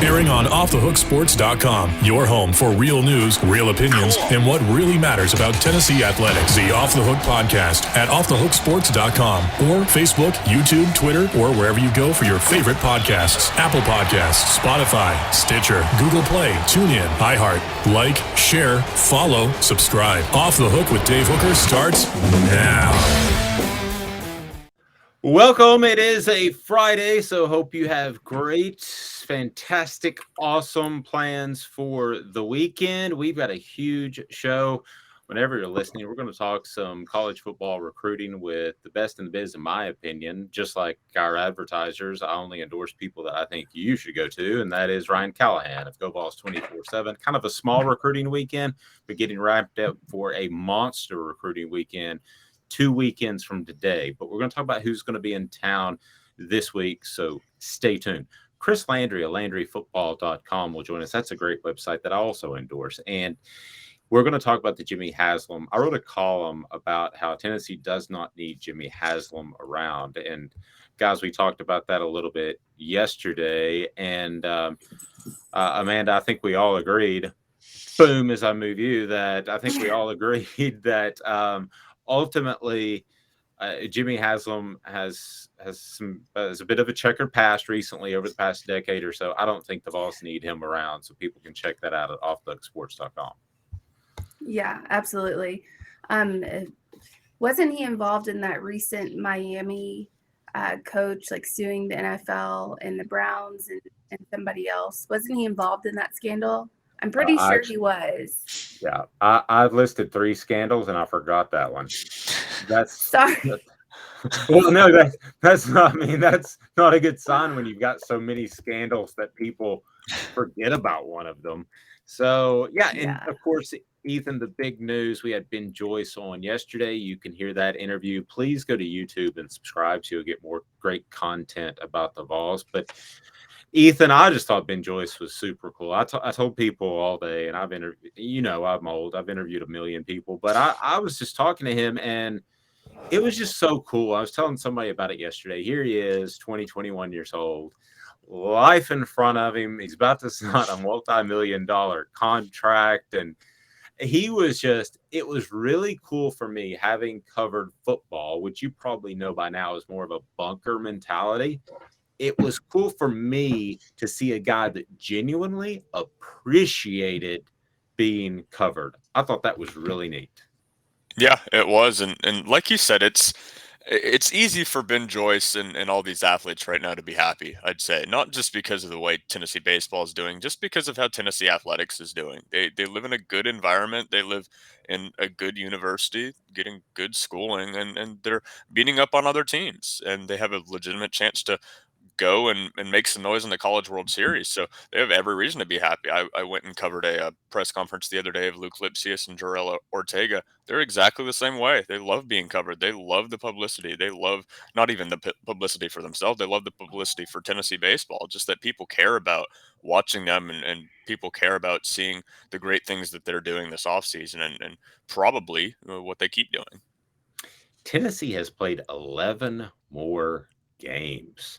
Airing on OffTheHookSports.com, your home for real news, real opinions, and what really matters about Tennessee athletics. The Off the Hook podcast at OffTheHookSports.com or Facebook, YouTube, Twitter, or wherever you go for your favorite podcasts. Apple Podcasts, Spotify, Stitcher, Google Play, TuneIn, iHeart. Like, share, follow, subscribe. Off the Hook with Dave Hooker starts now. Welcome. It is a Friday, so hope you have great, fantastic, awesome plans for the weekend. We've got a huge show. Whenever you're listening, we're going to talk some college football recruiting with the best in the biz, in my opinion. Just like our advertisers, I only endorse people that I think you should go to, and that is Ryan Callahan of Go Vols 24/7. Kind of a small recruiting weekend, but getting wrapped up for a monster recruiting weekend 2 weekends from today. But we're going to talk about who's going to be in town this week, so stay tuned. Chris Landry of LandryFootball.com will join us. That's a great website that I also endorse. And we're going to talk about the Jimmy Haslam. I wrote a column about how Tennessee does not need Jimmy Haslam around. And guys, we talked about that a little bit yesterday. And Amanda, I think we all agreed, boom, as I move you, that I think we all agreed that ultimately, Jimmy Haslam has a bit of a checkered past recently over the past decade or so. I don't think the Vols need him around, so people can check that out at offthehooksports.com. Yeah, absolutely. Wasn't he involved in that recent Miami coach, like suing the NFL and the Browns and somebody else? Wasn't he involved in that scandal? I'm pretty sure he was. Yeah, I've listed 3 scandals and I forgot that one. That's sorry. Well, no, that's not. I mean, that's not a good sign when you've got so many scandals that people forget about one of them. So yeah, and of course, Ethan, the big news, we had Ben Joyce on yesterday. You can hear that interview. Please go to YouTube and subscribe to get more great content about the Vols. But Ethan, I just thought Ben Joyce was super cool. I told people all day, and I've interviewed, I'm old. I've interviewed a million people, but I was just talking to him, and it was just so cool. I was telling somebody about it yesterday. Here he is, 21 years old, life in front of him. He's about to sign a multi-million-dollar contract, and it was really cool for me having covered football, which you probably know by now is more of a bunker mentality. It was cool for me to see a guy that genuinely appreciated being covered. I thought that was really neat. Yeah, it was. And like you said, it's easy for Ben Joyce and all these athletes right now to be happy, I'd say. Not just because of the way Tennessee baseball is doing, just because of how Tennessee athletics is doing. They live in a good environment. They live in a good university, getting good schooling, and they're beating up on other teams. And they have a legitimate chance to go and make some noise in the College World Series. So they have every reason to be happy. I went and covered a press conference the other day of Luke Lipsius and Jarrell Ortega. They're exactly the same way. They love being covered. They love the publicity. They love not even the publicity for themselves. They love the publicity for Tennessee baseball, just that people care about watching them and people care about seeing the great things that they're doing this offseason and probably what they keep doing. Tennessee has played 11 more games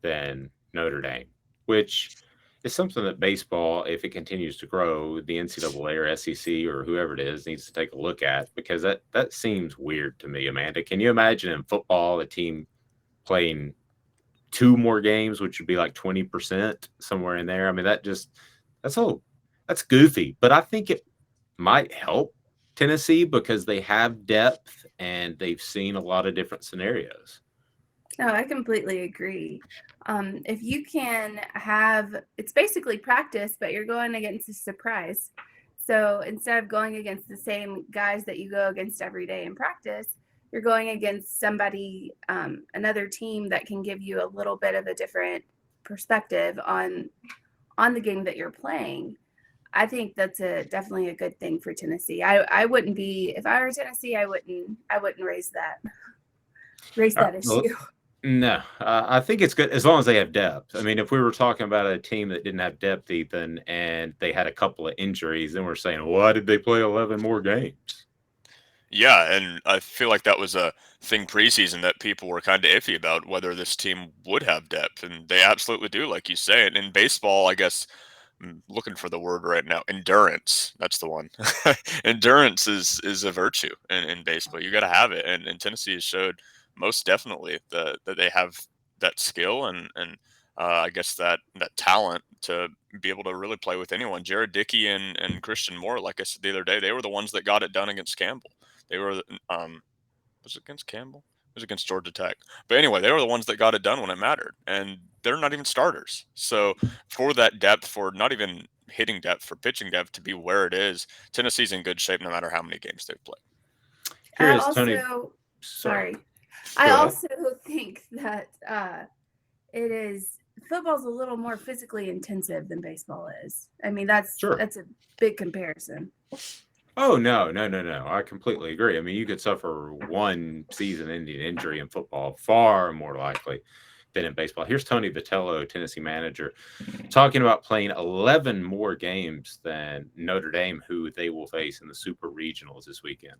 than Notre Dame, which is something that baseball, if it continues to grow, the NCAA or SEC or whoever it is needs to take a look at, because that seems weird to me, Amanda. Can you imagine in football a team playing 2 more games, which would be like 20% somewhere in there? I mean, that's goofy, but I think it might help Tennessee because they have depth and they've seen a lot of different scenarios. No, I completely agree. If you can it's basically practice, but you're going against a surprise. So instead of going against the same guys that you go against every day in practice, you're going against somebody, another team that can give you a little bit of a different perspective on the game that you're playing. I think that's definitely a good thing for Tennessee. I wouldn't be, if I were Tennessee, I wouldn't raise that issue. No, I think it's good as long as they have depth. I mean, if we were talking about a team that didn't have depth, Ethan, and they had a couple of injuries, then we're saying, why did they play 11 more games? Yeah, and I feel like that was a thing preseason that people were kind of iffy about whether this team would have depth, and they absolutely do, like you say. And in baseball, I guess I'm looking for the word right now. Endurance. That's the one. Endurance is a virtue in baseball. You got to have it, and Tennessee has showed most definitely that they have that skill and I guess that talent to be able to really play with anyone. Jared Dickey and Christian Moore, like I said the other day, they were the ones that got it done against Campbell. They were was it against Campbell? It was against Georgia Tech. But anyway, they were the ones that got it done when it mattered, and they're not even starters. So for that depth, for not even hitting depth, for pitching depth to be where it is, Tennessee's in good shape no matter how many games they've played. I Curious, Tony. also, Sorry. I Go ahead. also think that football's a little more physically intensive than baseball is. I mean, that's a big comparison. Oh, no. I completely agree. I mean, you could suffer one season-ending injury in football far more likely than in baseball. Here's Tony Vitello, Tennessee manager, talking about playing 11 more games than Notre Dame, who they will face in the Super Regionals this weekend.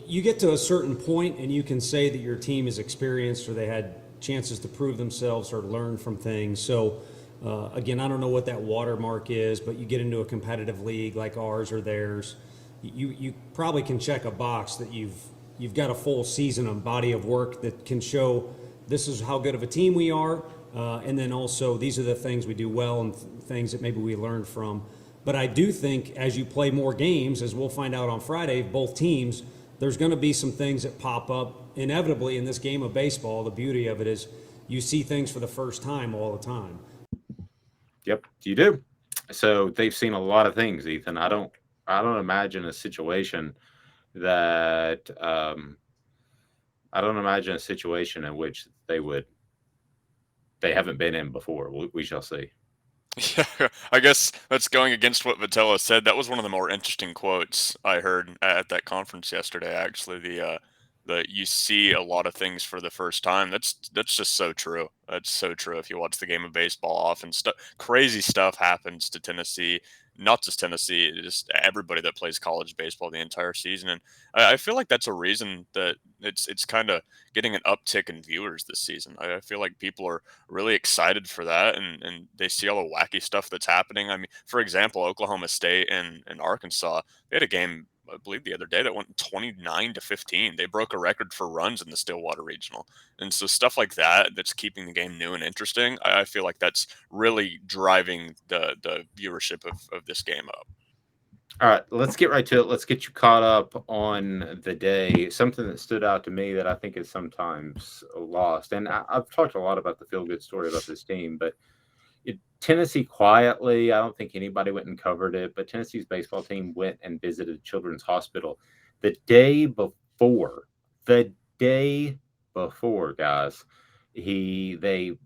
You get to a certain point and you can say that your team is experienced or they had chances to prove themselves or learn from things. So again, I don't know what that watermark is, but you get into a competitive league like ours or theirs, you probably can check a box that you've got a full season of body of work that can show this is how good of a team we are, and then also these are the things we do well and things that maybe we learned from. But I do think as you play more games, as we'll find out on Friday, both teams, there's going to be some things that pop up inevitably in this game of baseball. The beauty of it is you see things for the first time all the time. Yep, you do. So they've seen a lot of things, Ethan. I don't imagine a situation that I don't imagine a situation in which they haven't been in before. We shall see. Yeah, I guess that's going against what Vitello said. That was one of the more interesting quotes I heard at that conference yesterday. Actually, the you see a lot of things for the first time. That's just so true. That's so true. If you watch the game of baseball, often crazy stuff happens to Tennessee. Not just Tennessee, just everybody that plays college baseball the entire season. And I feel like that's a reason that it's kind of getting an uptick in viewers this season. I feel like people are really excited for that, and they see all the wacky stuff that's happening. I mean, for example, Oklahoma State and Arkansas, they had a game, I believe, the other day that went 29-15. They broke a record for runs in the Stillwater Regional. And so stuff like that's keeping the game new and interesting. I feel like that's really driving the viewership of this game up. All right, let's get right to it. Let's get you caught up on the day. Something that stood out to me that I think is sometimes lost. And I've talked a lot about the feel-good story about this team, but Tennessee quietly, I don't think anybody went and covered it, but Tennessee's baseball team went and visited Children's Hospital the day before, guys. They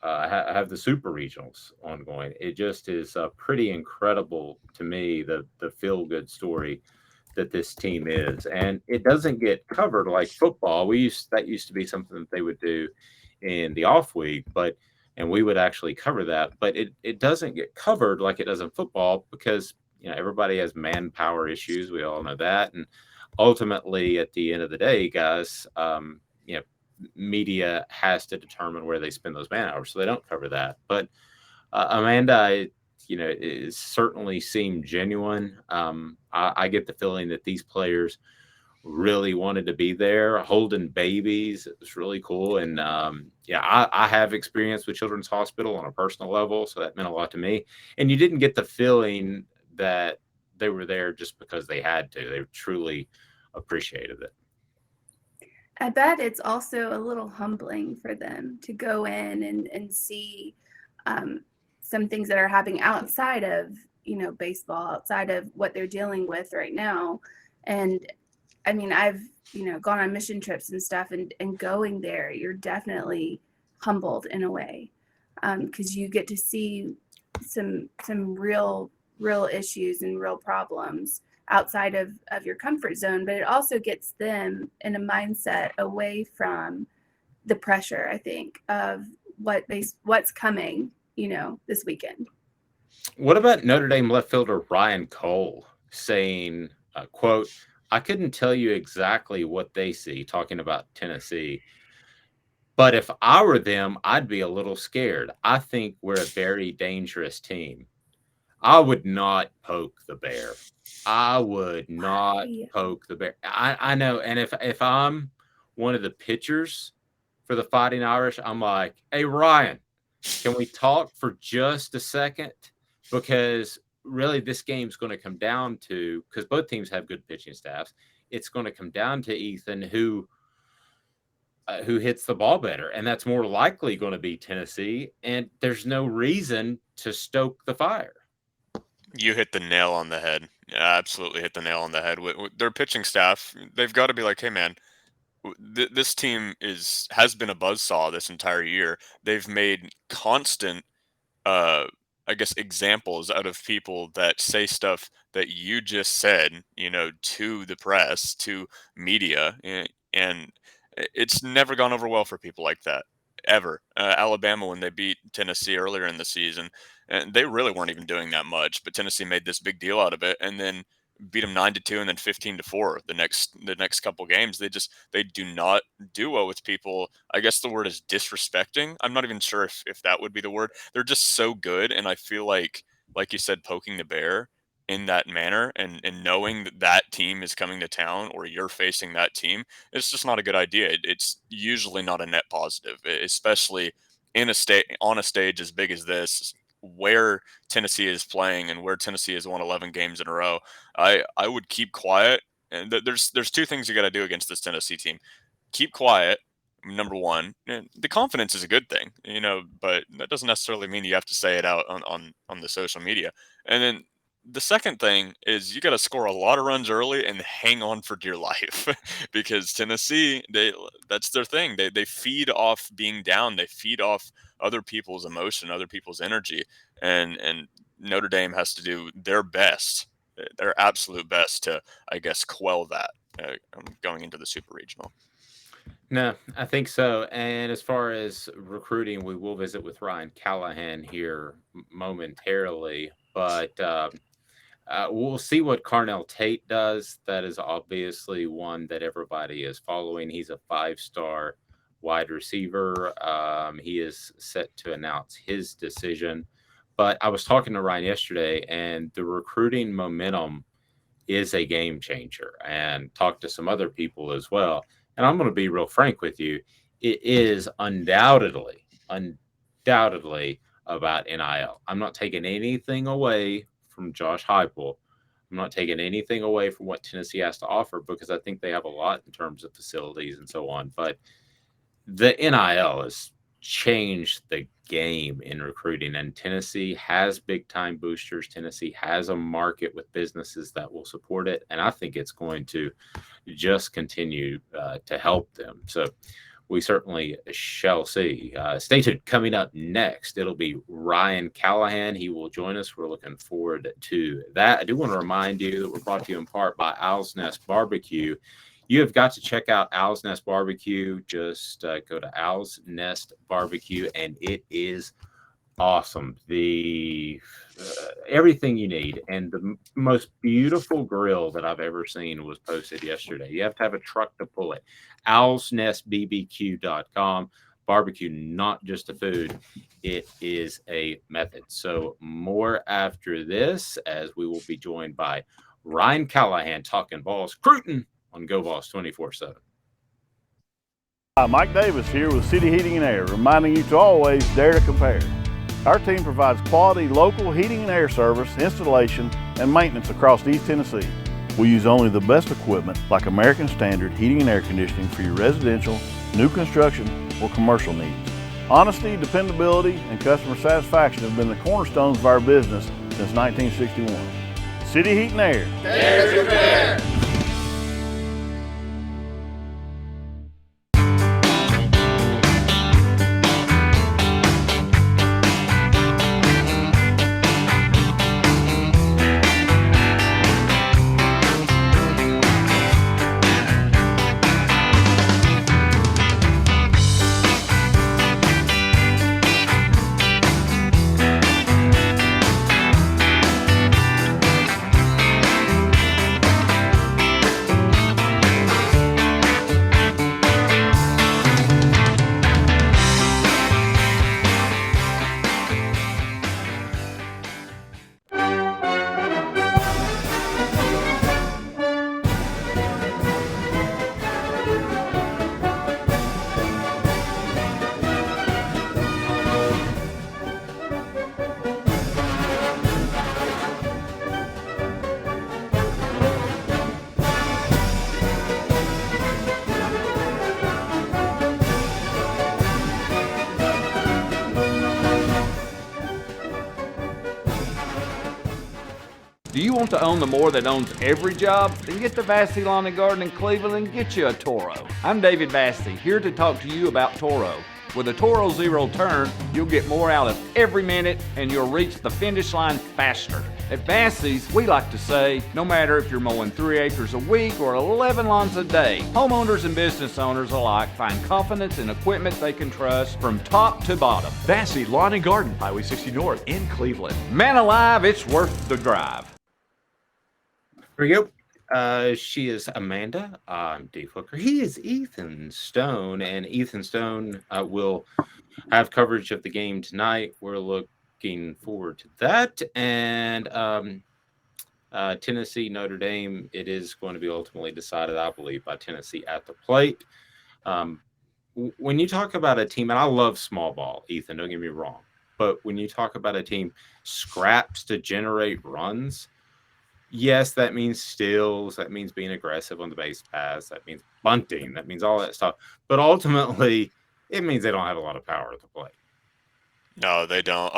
have the super regionals ongoing. It just is pretty incredible to me, the feel good story that this team is, and it doesn't get covered like football. That used to be something that they would do in the off week, and we would actually cover that, but it doesn't get covered like it does in football because everybody has manpower issues. We all know that, and ultimately at the end of the day, guys, media has to determine where they spend those man hours, so they don't cover that. But Amanda, it certainly seemed genuine. I get the feeling that these players really wanted to be there, holding babies. It was really cool. And I have experience with Children's Hospital on a personal level, so that meant a lot to me. And you didn't get the feeling that they were there just because they had to. They truly appreciated it. I bet it's also a little humbling for them to go in and see some things that are happening outside of, baseball, outside of what they're dealing with right now. And I mean, I've, gone on mission trips and stuff, and going there, you're definitely humbled in a way, because you get to see some real issues and real problems outside of your comfort zone, but it also gets them in a mindset away from the pressure, I think, of what's coming, this weekend. What about Notre Dame left fielder Ryan Cole saying quote, I couldn't tell you exactly what they see, talking about Tennessee. But if I were them, I'd be a little scared. I think we're a very dangerous team. I would not poke the bear. I would not poke the bear. I know. And if I'm one of the pitchers for the Fighting Irish, I'm like, hey, Ryan, can we talk for just a second? Because really this game's going to come down to, because both teams have good pitching staffs, it's going to come down to Ethan, who hits the ball better. And that's more likely going to be Tennessee. And there's no reason to stoke the fire. You hit the nail on the head. Yeah, absolutely hit the nail on the head. With their pitching staff, they've got to be like, hey, man, this team has been a buzzsaw this entire year. They've made constant, I guess, examples out of people that say stuff that you just said, to the press, to media, and it's never gone over well for people like that. Ever. Alabama, when they beat Tennessee earlier in the season, and they really weren't even doing that much, but Tennessee made this big deal out of it, and then beat them 9-2 and then 15-4 the next couple games. They do not do well with people. I guess the word is disrespecting. I'm not even sure if that would be the word. They're just so good, and I feel like you said, poking the bear in that manner, and knowing that team is coming to town or you're facing that team, it's just not a good idea. It's usually not a net positive, especially on a stage as big as this, where Tennessee is playing and where Tennessee has won 11 games in a row. I would keep quiet. And there's two things you got to do against this Tennessee team. Keep quiet, number one. And the confidence is a good thing, but that doesn't necessarily mean you have to say it out on the social media. And then the second thing is you got to score a lot of runs early and hang on for dear life because Tennessee, that's their thing. They feed off being down. They feed off other people's emotion, other people's energy. And Notre Dame has to do their best, their absolute best to, I guess, quell that going into the Super Regional. No, I think so. And as far as recruiting, we will visit with Ryan Callahan here momentarily, but we'll see what Carnell Tate does. That is obviously one that everybody is following. He's a 5-star wide receiver. He is set to announce his decision. But I was talking to Ryan yesterday, and the recruiting momentum is a game changer, and talked to some other people as well. And I'm going to be real frank with you. It is undoubtedly about NIL. I'm not taking anything away from Josh Heupel. I'm not taking anything away from what Tennessee has to offer, because I think they have a lot in terms of facilities and so on. But the NIL has changed the game in recruiting, and Tennessee has big time boosters. Tennessee has a market with businesses that will support it, and I think it's going to just continue to help them. So we certainly shall see. Stay tuned. Coming up next, it'll be Ryan Callahan. He will join us. We're looking forward to that. I do want to remind you that we're brought to you in part by Owl's Nest Barbecue. You have got to check out Owl's Nest Barbecue. Just go to Owl's Nest Barbecue, and it is awesome. Everything you need, and the most beautiful grill that I've ever seen was posted yesterday. You have to have a truck to pull it. owlsnestbbq.com. Barbecue, not just a food, it is a method. So more after this, as we will be joined by Ryan Callahan talking Vols Cruton on Go Vols 24/7. Hi, Mike Davis here with City Heating and Air, reminding you to always dare to compare. Our team provides quality local heating and air service, installation, and maintenance across East Tennessee. We use only the best equipment like American Standard heating and air conditioning for your residential, new construction, or commercial needs. Honesty, dependability, and customer satisfaction have been the cornerstones of our business since 1961. City Heat and Air. Dare to compare. Do you want to own the more that owns every job? Then get to Vassy Lawn and Garden in Cleveland and get you a Toro. I'm David Vassy, here to talk to you about Toro. With a Toro Zero Turn, you'll get more out of every minute and you'll reach the finish line faster. At Vassy's, we like to say, no matter if you're mowing 3 acres a week or 11 lawns a day, homeowners and business owners alike find confidence in equipment they can trust from top to bottom. Vassy Lawn and Garden, Highway 60 North in Cleveland. Man alive, it's worth the drive. Here we go. She is Amanda. I'm Dave Hooker. He is Ethan Stone, and Ethan Stone will have coverage of the game tonight. We're looking forward to that. And Tennessee, Notre Dame, it is going to be ultimately decided, I believe, by Tennessee at the plate. When you talk about a team, and I love small ball, Ethan, don't get me wrong, but when you talk about a team scraps to generate runs, yes, that means steals. That means being aggressive on the base pass. That means bunting. That means all that stuff. But ultimately, it means they don't have a lot of power at the plate. No, they don't.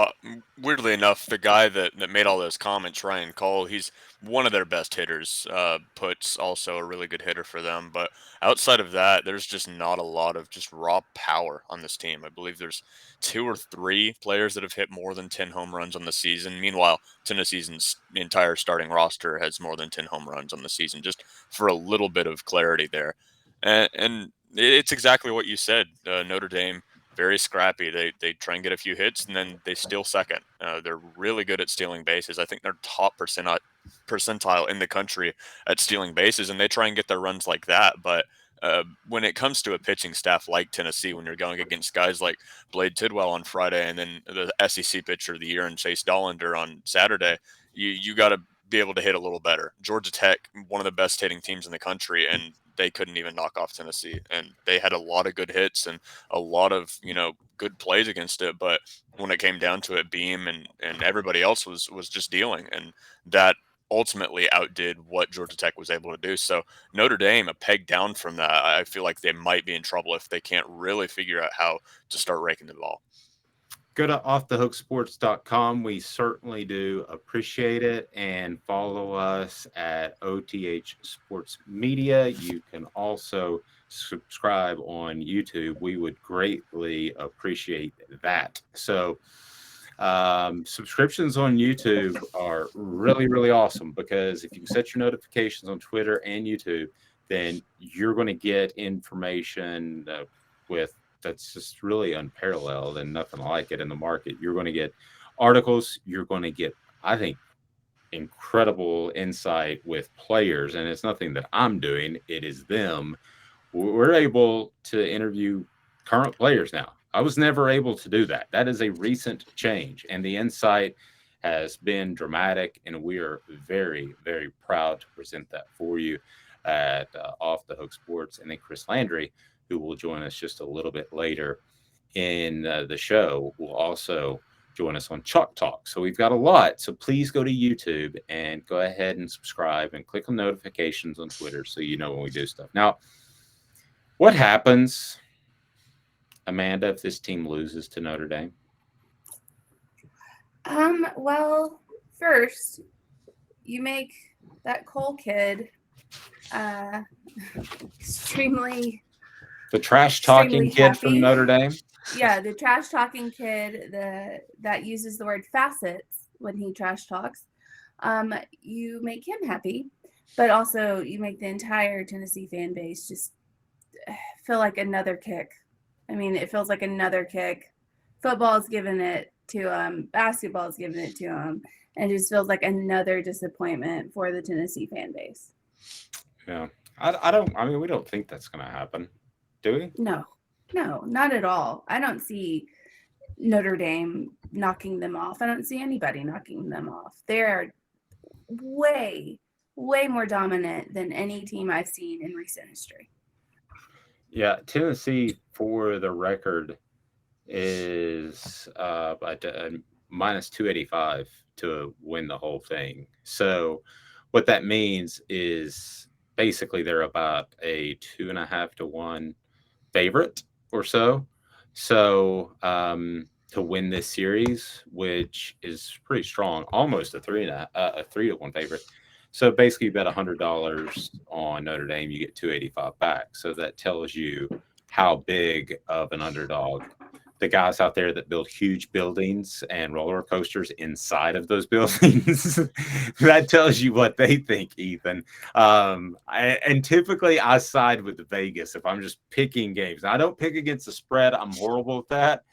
Weirdly enough, the guy that made all those comments, Ryan Cole, he's one of their best hitters. Putt's also a really good hitter for them. But outside of that, there's just not a lot of just raw power on this team. I believe there's 2 or 3 players that have hit more than 10 home runs on the season. Meanwhile, Tennessee's entire starting roster has more than 10 home runs on the season, just for a little bit of clarity there. And it's exactly what you said. Notre Dame, very scrappy. They try and get a few hits, and then they steal second. They're really good at stealing bases. I think they're top percentile in the country at stealing bases, and they try and get their runs like that. But when it comes to a pitching staff like Tennessee, when you're going against guys like Blade Tidwell on Friday and then the SEC pitcher of the year and Chase Dollander on Saturday, you got to be able to hit a little better. Georgia Tech, one of the best hitting teams in the country, and they couldn't even knock off Tennessee, and they had a lot of good hits and a lot of, good plays against it. But when it came down to it, Beam and everybody else was just dealing, and that ultimately outdid what Georgia Tech was able to do. So Notre Dame, a peg down from that, I feel like they might be in trouble if they can't really figure out how to start raking the ball. Go to offthehooksports.com. We certainly do appreciate it. And follow us at OTH Sports Media. You can also subscribe on YouTube. We would greatly appreciate that. So subscriptions on YouTube are really, really awesome, because if you set your notifications on Twitter and YouTube, then you're going to get information that's just really unparalleled and nothing like it in the market. You're going to get articles. You're going to get, I think, incredible insight with players. And it's nothing that I'm doing. It is them. We're able to interview current players now. I was never able to do that. That is a recent change. And the insight has been dramatic. And we are very, very proud to present that for you at Off the Hook Sports. And then Chris Landry, who will join us just a little bit later in the show, will also join us on Chalk Talk. So we've got a lot. So please go to YouTube and go ahead and subscribe and click on notifications on Twitter so you know when we do stuff. Now, what happens, Amanda, if this team loses to Notre Dame? Well, first, you make that Cole kid extremely... The trash-talking kid from Notre Dame? Yeah, the trash-talking kid that uses the word facets when he trash talks. You make him happy, but also you make the entire Tennessee fan base just feel like another kick. I mean, it feels like another kick. Football's giving it to him. Basketball's giving it to him. And it just feels like another disappointment for the Tennessee fan base. Yeah. We don't think that's going to happen. Do we? No, not at all. I don't see Notre Dame knocking them off. I don't see anybody knocking them off. They're way, way more dominant than any team I've seen in recent history. Yeah, Tennessee, for the record, is at minus 285 to win the whole thing. So what that means is basically they're about a 2.5 to 1 favorite or so. So to win this series, which is pretty strong, almost a 3-1 favorite. So basically, you bet $100 on Notre Dame, you get 285 back. So that tells you how big of an underdog the guys out there that build huge buildings and roller coasters inside of those buildings. That tells you what they think, Ethan. And typically I side with Vegas if I'm just picking games. I don't pick against the spread. I'm horrible at that.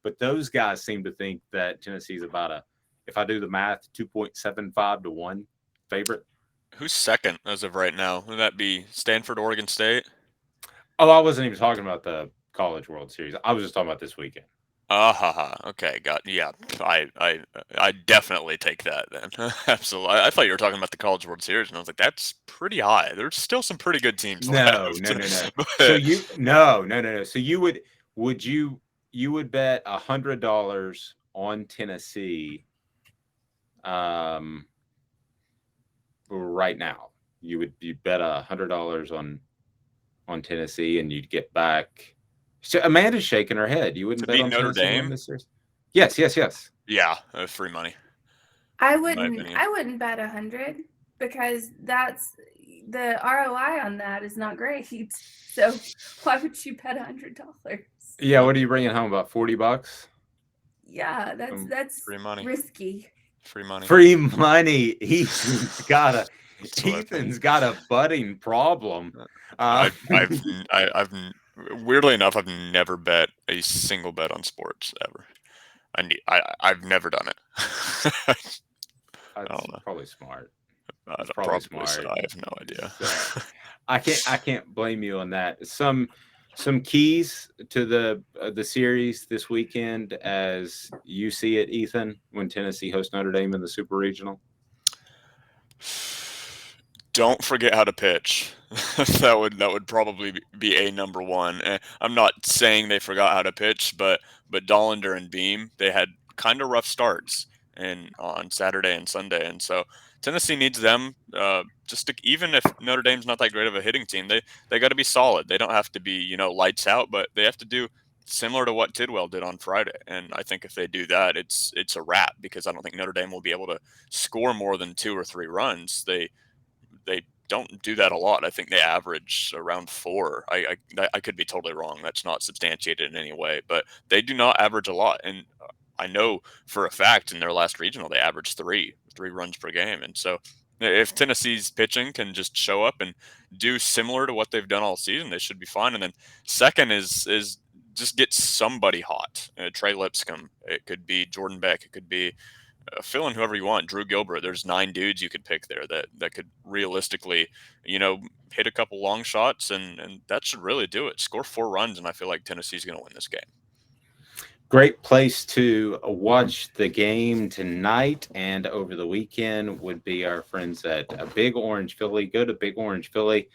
But those guys seem to think that Tennessee's about if I do the math, 2.75 to 1 favorite. Who's second as of right now? Would that be Stanford, Oregon State? Oh, I wasn't even talking about the College World Series. I was just talking about this weekend. Okay, yeah. I definitely take that then. Absolutely. I thought you were talking about the College World Series, and I was like, that's pretty high. There's still some pretty good teams left. No. But So no. So you would bet $100 on Tennessee, right now. You bet $100 on Tennessee, and you'd get back. So Amanda's shaking her head. You wouldn't to bet beat on Notre Tennessee Dame? this series? Yes. Yeah, free money. I my wouldn't. opinion. I wouldn't bet 100 because that's the ROI on that is not great. So why would you bet $100? Yeah, what are you bringing home? About $40? Yeah, that's free money. risky. Free money. Free money. Ethan's got what a budding problem. I've weirdly enough, I've never bet a single bet on sports ever. I've never done it. I don't know. Probably smart. That's probably probably smart. I have no idea. So, I can't blame you on that. Some keys to the series this weekend, as you see it, Ethan, when Tennessee hosts Notre Dame in the Super Regional. Don't forget how to pitch. that would probably be a number one. I'm not saying they forgot how to pitch, but Dollander and Beam, they had kind of rough starts on Saturday and Sunday, and so Tennessee needs them even if Notre Dame's not that great of a hitting team, they got to be solid. They don't have to be lights out, but they have to do similar to what Tidwell did on Friday. And I think if they do that, it's a wrap, because I don't think Notre Dame will be able to score more than 2 or 3 runs. They don't do that a lot. I think they average around 4. I could be totally wrong. That's not substantiated in any way, but they do not average a lot. And I know for a fact in their last regional, they averaged 3 runs per game. And so if Tennessee's pitching can just show up and do similar to what they've done all season, they should be fine. And then second is just get somebody hot. Trey Lipscomb. It could be Jordan Beck. It could be fill in whoever you want. Drew Gilbert. There's 9 dudes you could pick there that could realistically, hit a couple long shots, and that should really do it. Score 4 runs, and I feel like Tennessee's going to win this game. Great place to watch the game tonight and over the weekend would be our friends at Big Orange Philly. Go to Big Orange Philly.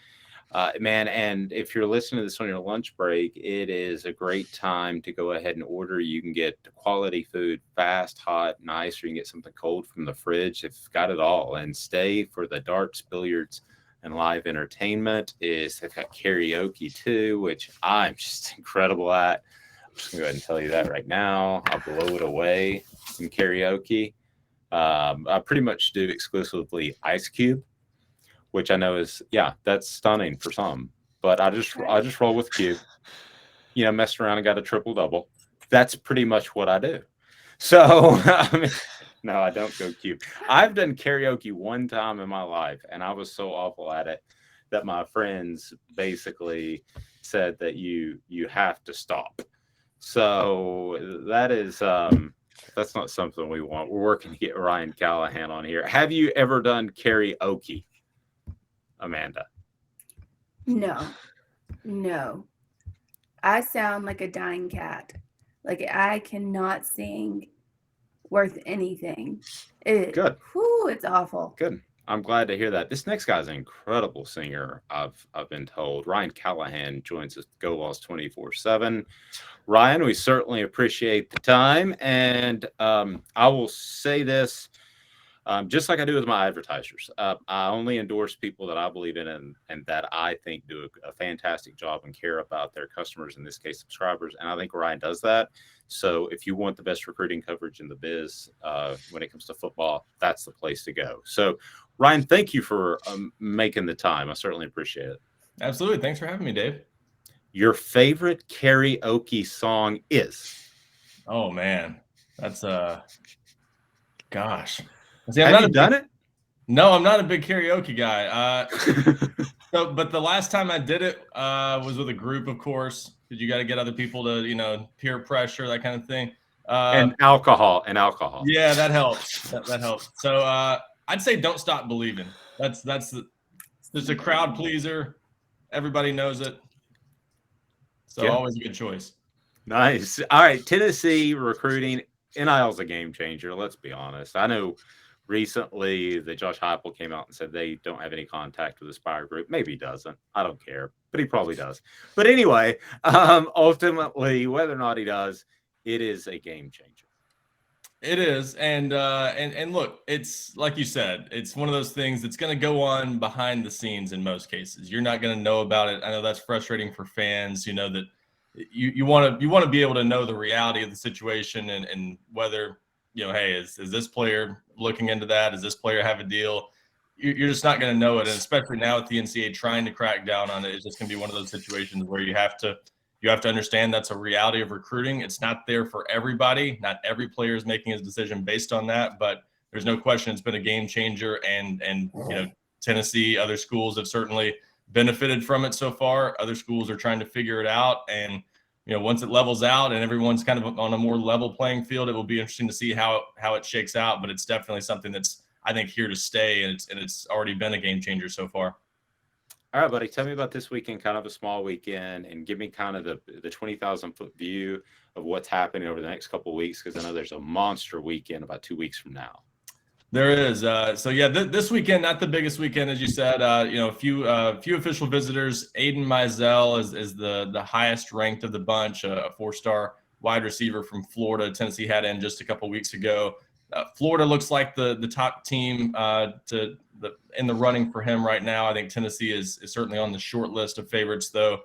Man, and if you're listening to this on your lunch break, it is a great time to go ahead and order. You can get quality food, fast, hot, nice, or you can get something cold from the fridge. They've got it all. And stay for the darts, billiards, and live entertainment. They've got karaoke too, which I'm just incredible at. I'm just going to go ahead and tell you that right now. I'll blow it away in karaoke. I pretty much do exclusively Ice Cube, which I know is, that's stunning for some, but I just roll with Q, messed around and got a triple double. That's pretty much what I do. So, no, I don't go Q. I've done karaoke one time in my life, and I was so awful at it that my friends basically said that you have to stop. So that is, that's not something we want. We're working to get Ryan Callahan on here. Have you ever done karaoke, Amanda? No. I sound like a dying cat. Like, I cannot sing worth anything. Good. Whew, it's awful. Good. I'm glad to hear that. This next guy's an incredible singer, I've been told. Ryan Callahan joins us, Go Vols 24/7. Ryan, we certainly appreciate the time. And I will say this, just like I do with my advertisers. I only endorse people that I believe in and that I think do a fantastic job and care about their customers, in this case, subscribers. And I think Ryan does that. So if you want the best recruiting coverage in the biz when it comes to football, that's the place to go. So, Ryan, thank you for making the time. I certainly appreciate it. Absolutely. Thanks for having me, Dave. Your favorite karaoke song is? Oh, man. That's gosh. See, Have you done it? No, I'm not a big karaoke guy. But the last time I did it was with a group, of course. You got to get other people to, peer pressure, that kind of thing. And alcohol. Yeah, that helps. That helps. So I'd say "Don't Stop Believing." That's a crowd pleaser. Everybody knows it. So always a good choice. Nice. All right, Tennessee recruiting. NIL's a game changer. Let's be honest. I know recently that Josh Heupel came out and said they don't have any contact with Aspire Group. Maybe he doesn't. I don't care, but he probably does. But anyway, ultimately, whether or not he does, it is a game changer. It is, and look, it's like you said, it's one of those things that's going to go on behind the scenes in most cases. You're not going to know about it. I know that's frustrating for fans. That you want to be able to know the reality of the situation and whether hey, is this player looking into that? Does this player have a deal? You're just not going to know it, and especially now with the NCAA trying to crack down on it, it's just going to be one of those situations where you have to understand that's a reality of recruiting. It's not there for everybody. Not every player is making his decision based on that, but there's no question it's been a game changer. And Tennessee, other schools have certainly benefited from it so far. Other schools are trying to figure it out. And, once it levels out and everyone's kind of on a more level playing field, it will be interesting to see how it shakes out. But it's definitely something that's, I think, here to stay. And it's already been a game changer so far. All right, buddy. Tell me about this weekend, kind of a small weekend, and give me kind of the 20,000-foot view of what's happening over the next couple of weeks, because I know there's a monster weekend about 2 weeks from now. There is. This weekend, not the biggest weekend, as you said. A few official visitors. Aiden Mizell is the highest ranked of the bunch, a 4-star wide receiver from Florida. Tennessee had in just a couple of weeks ago. Florida looks like the top team in the running for him right now. I think Tennessee is certainly on the short list of favorites, though.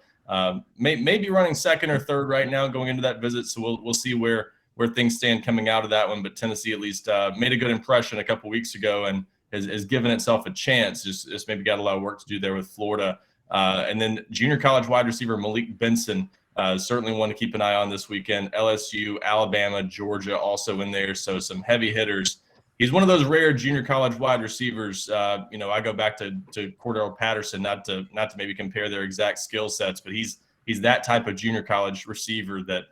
Maybe running second or third right now going into that visit. So we'll see where things stand coming out of that one. But Tennessee at least made a good impression a couple weeks ago and has given itself a chance. Just maybe got a lot of work to do there with Florida. And then junior college wide receiver Malik Benson, certainly one to keep an eye on this weekend. LSU, Alabama, Georgia also in there. So some heavy hitters. He's one of those rare junior college wide receivers. I go back to Cordell Patterson, not to maybe compare their exact skill sets, but he's that type of junior college receiver that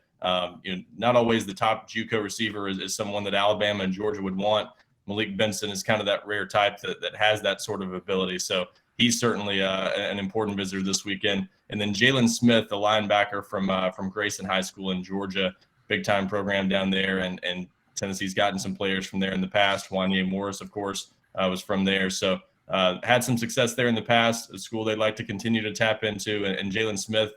not always the top JUCO receiver is someone that Alabama and Georgia would want. Malik Benson is kind of that rare type that has that sort of ability. So he's certainly an important visitor this weekend. And then Jalen Smith, the linebacker from Grayson High School in Georgia, big time program down there, and Tennessee's gotten some players from there in the past. Wanye Morris, of course, was from there. So had some success there in the past, a school they'd like to continue to tap into. And Jalen Smith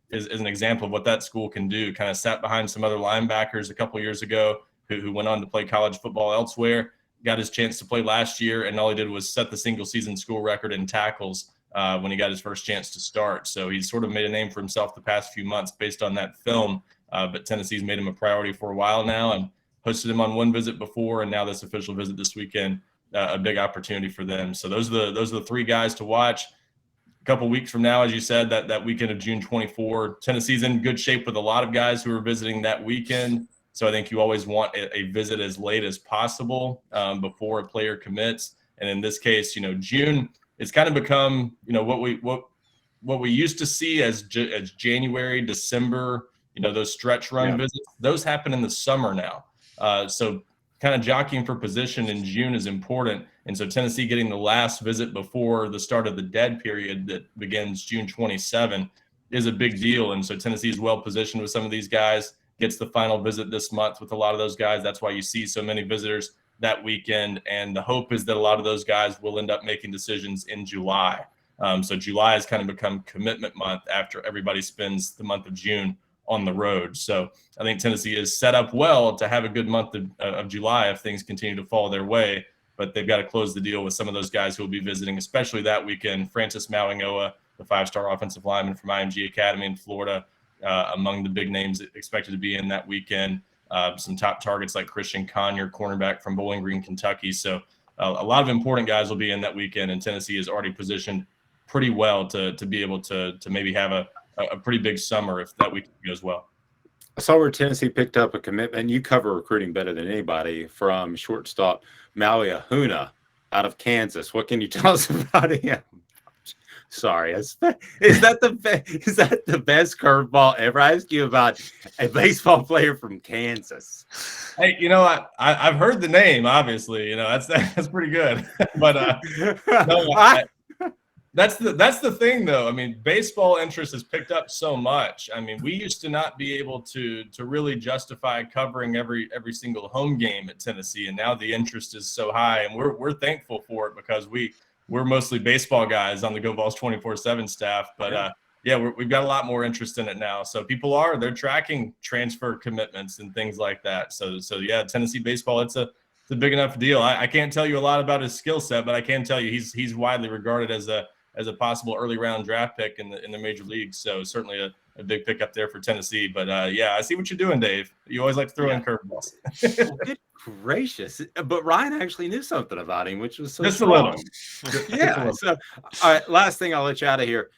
is an example of what that school can do. Kind of sat behind some other linebackers a couple years ago who went on to play college football elsewhere, got his chance to play last year, and all he did was set the single-season school record in tackles when he got his first chance to start. So he's sort of made a name for himself the past few months based on that film. But Tennessee's made him a priority for a while now and hosted him on one visit before, and now this official visit this weekend, a big opportunity for them. So those are the three guys to watch. A couple weeks from now, as you said, that weekend of June 24, Tennessee's in good shape with a lot of guys who are visiting that weekend. So I think you always want a visit as late as possible before a player commits. And in this case, June, it's kind of become, what we used to see as January, December, those stretch run visits, those happen in the summer now. So kind of jockeying for position in June is important. And so Tennessee getting the last visit before the start of the dead period that begins June 27 is a big deal. And so Tennessee is well positioned with some of these guys, gets the final visit this month with a lot of those guys. That's why you see so many visitors that weekend. And the hope is that a lot of those guys will end up making decisions in July. So July has kind of become commitment month after everybody spends the month of June on the road. So I think Tennessee is set up well to have a good month of July if things continue to fall their way. But they've got to close the deal with some of those guys who will be visiting, especially that weekend. Francis Mauingoa, the 5-star offensive lineman from IMG Academy in Florida, among the big names expected to be in that weekend. Some top targets like Christian Conyer, cornerback from Bowling Green, Kentucky. So a lot of important guys will be in that weekend, and Tennessee is already positioned pretty well to be able to maybe have a pretty big summer if that weekend goes well. I saw where Tennessee picked up a commitment. You cover recruiting better than anybody, from shortstop Maui Ahuna out of Kansas. What can you tell us about him? Sorry, is that the best curveball ever? I asked you about a baseball player from Kansas. Hey, I've heard the name. Obviously, that's pretty good. But no, that's the thing, though. I mean, baseball interest has picked up so much. I mean, we used to not be able to really justify covering every single home game at Tennessee, and now the interest is so high, and we're thankful for it because we're mostly baseball guys on the Go Vols 24/7 staff. But we've got a lot more interest in it now. So they're tracking transfer commitments and things like that. So yeah, Tennessee baseball, it's a big enough deal. I can't tell you a lot about his skill set, but I can tell you he's widely regarded as a possible early round draft pick in the major leagues. So certainly a big pickup there for Tennessee. But I see what you're doing, Dave. You always like to throw in curveballs. Well, good gracious. But Ryan actually knew something about him, which was so just strong. a little. Yeah. So, all right, last thing, I'll let you out of here.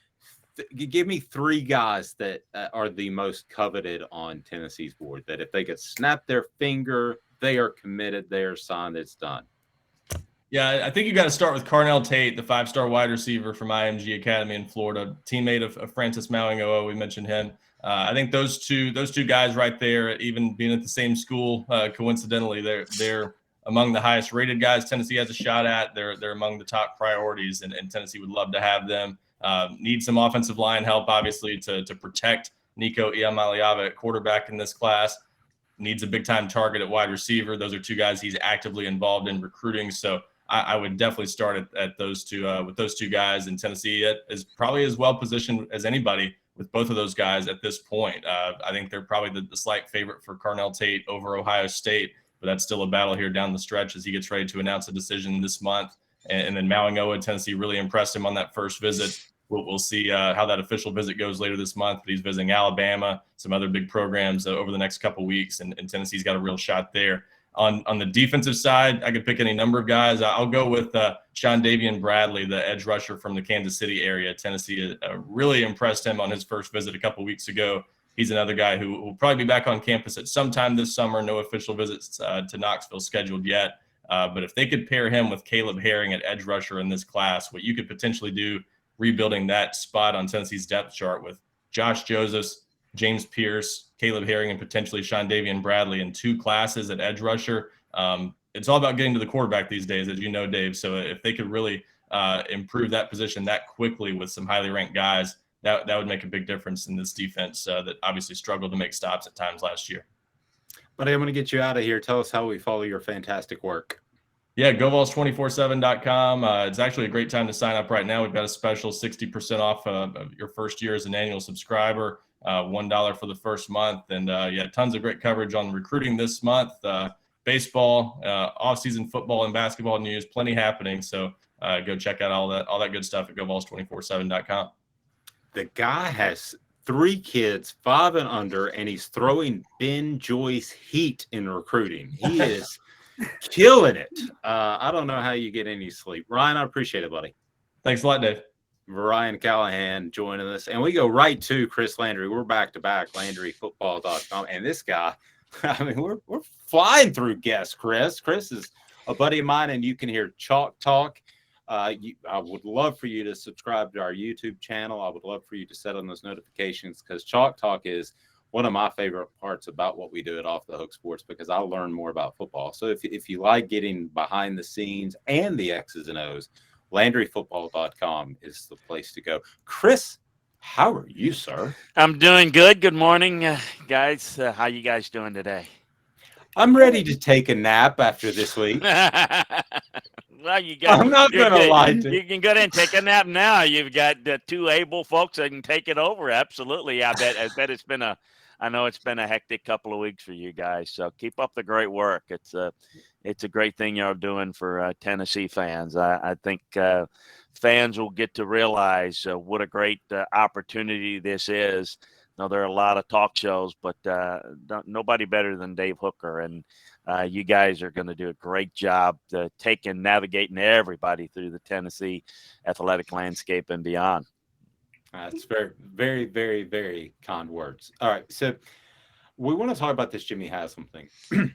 Give me 3 guys that are the most coveted on Tennessee's board, that if they could snap their finger, they are committed, they are signed, it's done. Yeah, I think you got to start with Carnell Tate, the 5-star wide receiver from IMG Academy in Florida, teammate of Francis Mauigoa. We mentioned him. I think those two guys right there, even being at the same school, coincidentally, they're among the highest rated guys Tennessee has a shot at. They're among the top priorities, and Tennessee would love to have them. Need some offensive line help, obviously, to protect Nico Iamaleava at quarterback in this class. Needs a big-time target at wide receiver. Those are 2 guys he's actively involved in recruiting. So I would definitely start at those 2 with those 2 guys. And Tennessee is probably as well positioned as anybody with both of those guys at this point. I think they're probably the slight favorite for Carnell Tate over Ohio State, but that's still a battle here down the stretch as he gets ready to announce a decision this month. And then Mauigoa, Tennessee really impressed him on that first visit. We'll see how that official visit goes later this month. But he's visiting Alabama, some other big programs over the next couple of weeks, and Tennessee's got a real shot there. On the defensive side, I could pick any number of guys. I'll go with Shondavian Bradley, the edge rusher from the Kansas City area. Tennessee really impressed him on his first visit a couple of weeks ago. He's another guy who will probably be back on campus at some time this summer. No official visits to Knoxville scheduled yet. But if they could pair him with Caleb Herring at edge rusher in this class, what you could potentially do rebuilding that spot on Tennessee's depth chart with Josh Josephs, James Pierce, Caleb Herring, and potentially Shondavian Bradley in 2 classes at edge rusher. It's all about getting to the quarterback these days, as you know, Dave. So if they could really improve that position that quickly with some highly ranked guys, that would make a big difference in this defense that obviously struggled to make stops at times last year. But I'm going to get you out of here. Tell us how we follow your fantastic work. Yeah, GoVols247.com. It's actually a great time to sign up right now. We've got a special 60% off of your first year as an annual subscriber, $1 for the first month. And tons of great coverage on recruiting this month, baseball, off-season football and basketball news, plenty happening. So go check out all that good stuff at GoVols247.com. The guy has 3 kids, 5 and under, and he's throwing Ben Joyce heat in recruiting. He is killing it. I don't know how you get any sleep. Ryan, I appreciate it, buddy. Thanks a lot, Dave. Ryan Callahan joining us. And we go right to Chris Landry. We're back to back, LandryFootball.com. And this guy, I mean, we're flying through guests, Chris. Chris is a buddy of mine, and you can hear Chalk Talk. I would love for you to subscribe to our YouTube channel. I would love for you to set on those notifications, because Chalk Talk is one of my favorite parts about what we do at Off the Hook Sports, because I learn more about football. So if you like getting behind the scenes and the X's and O's, LandryFootball.com is the place to go. Chris, how are you, sir? I'm doing good. Good morning, guys. How you guys doing today? I'm ready to take a nap after this week. Well, I'm not going to lie to you. You can go ahead and take a nap now. You've got 2 able folks that can take it over. Absolutely. I bet I know it's been a hectic couple of weeks for you guys. So keep up the great work. It's a great thing you're doing for Tennessee fans. I think fans will get to realize what a great opportunity this is Now, there are a lot of talk shows, but nobody better than Dave Hooker. And you guys are going to do a great job navigating everybody through the Tennessee athletic landscape and beyond. That's very, very, very, very kind words. All right. So we want to talk about this Jimmy Haslam thing.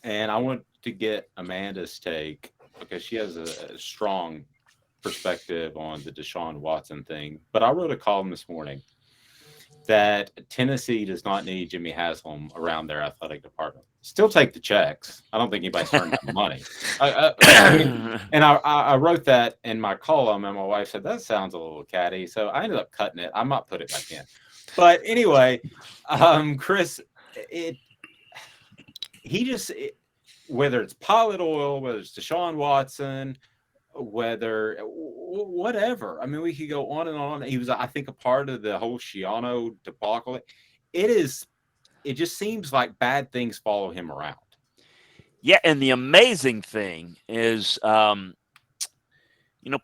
And I want to get Amanda's take because she has a strong perspective on the Deshaun Watson thing. But I wrote a column this morning that Tennessee does not need Jimmy Haslam around their athletic department. Still take the checks. I don't think anybody's turned down the money. And I wrote that in my column, and my wife said, that sounds a little catty. So I ended up cutting it. I might put it back in. But anyway, Chris, whether it's Pilot Oil, whether it's Deshaun Watson, whatever. I mean, we could go on and on. He was, I think, a part of the whole Schiano debacle. It just seems like bad things follow him around. Yeah, and the amazing thing is,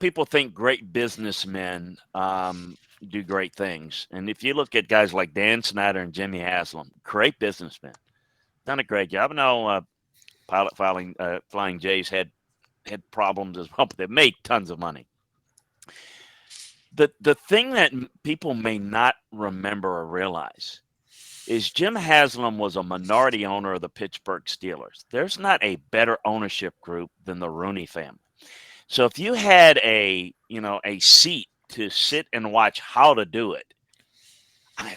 people think great businessmen do great things. And if you look at guys like Dan Snyder and Jimmy Haslam, great businessmen, done a great job. I know Pilot Flying J's had problems as well, but they make tons of money. The thing that people may not remember or realize is Jim Haslam was a minority owner of the Pittsburgh Steelers. There's not a better ownership group than the Rooney family. So if you had a seat to sit and watch how to do it,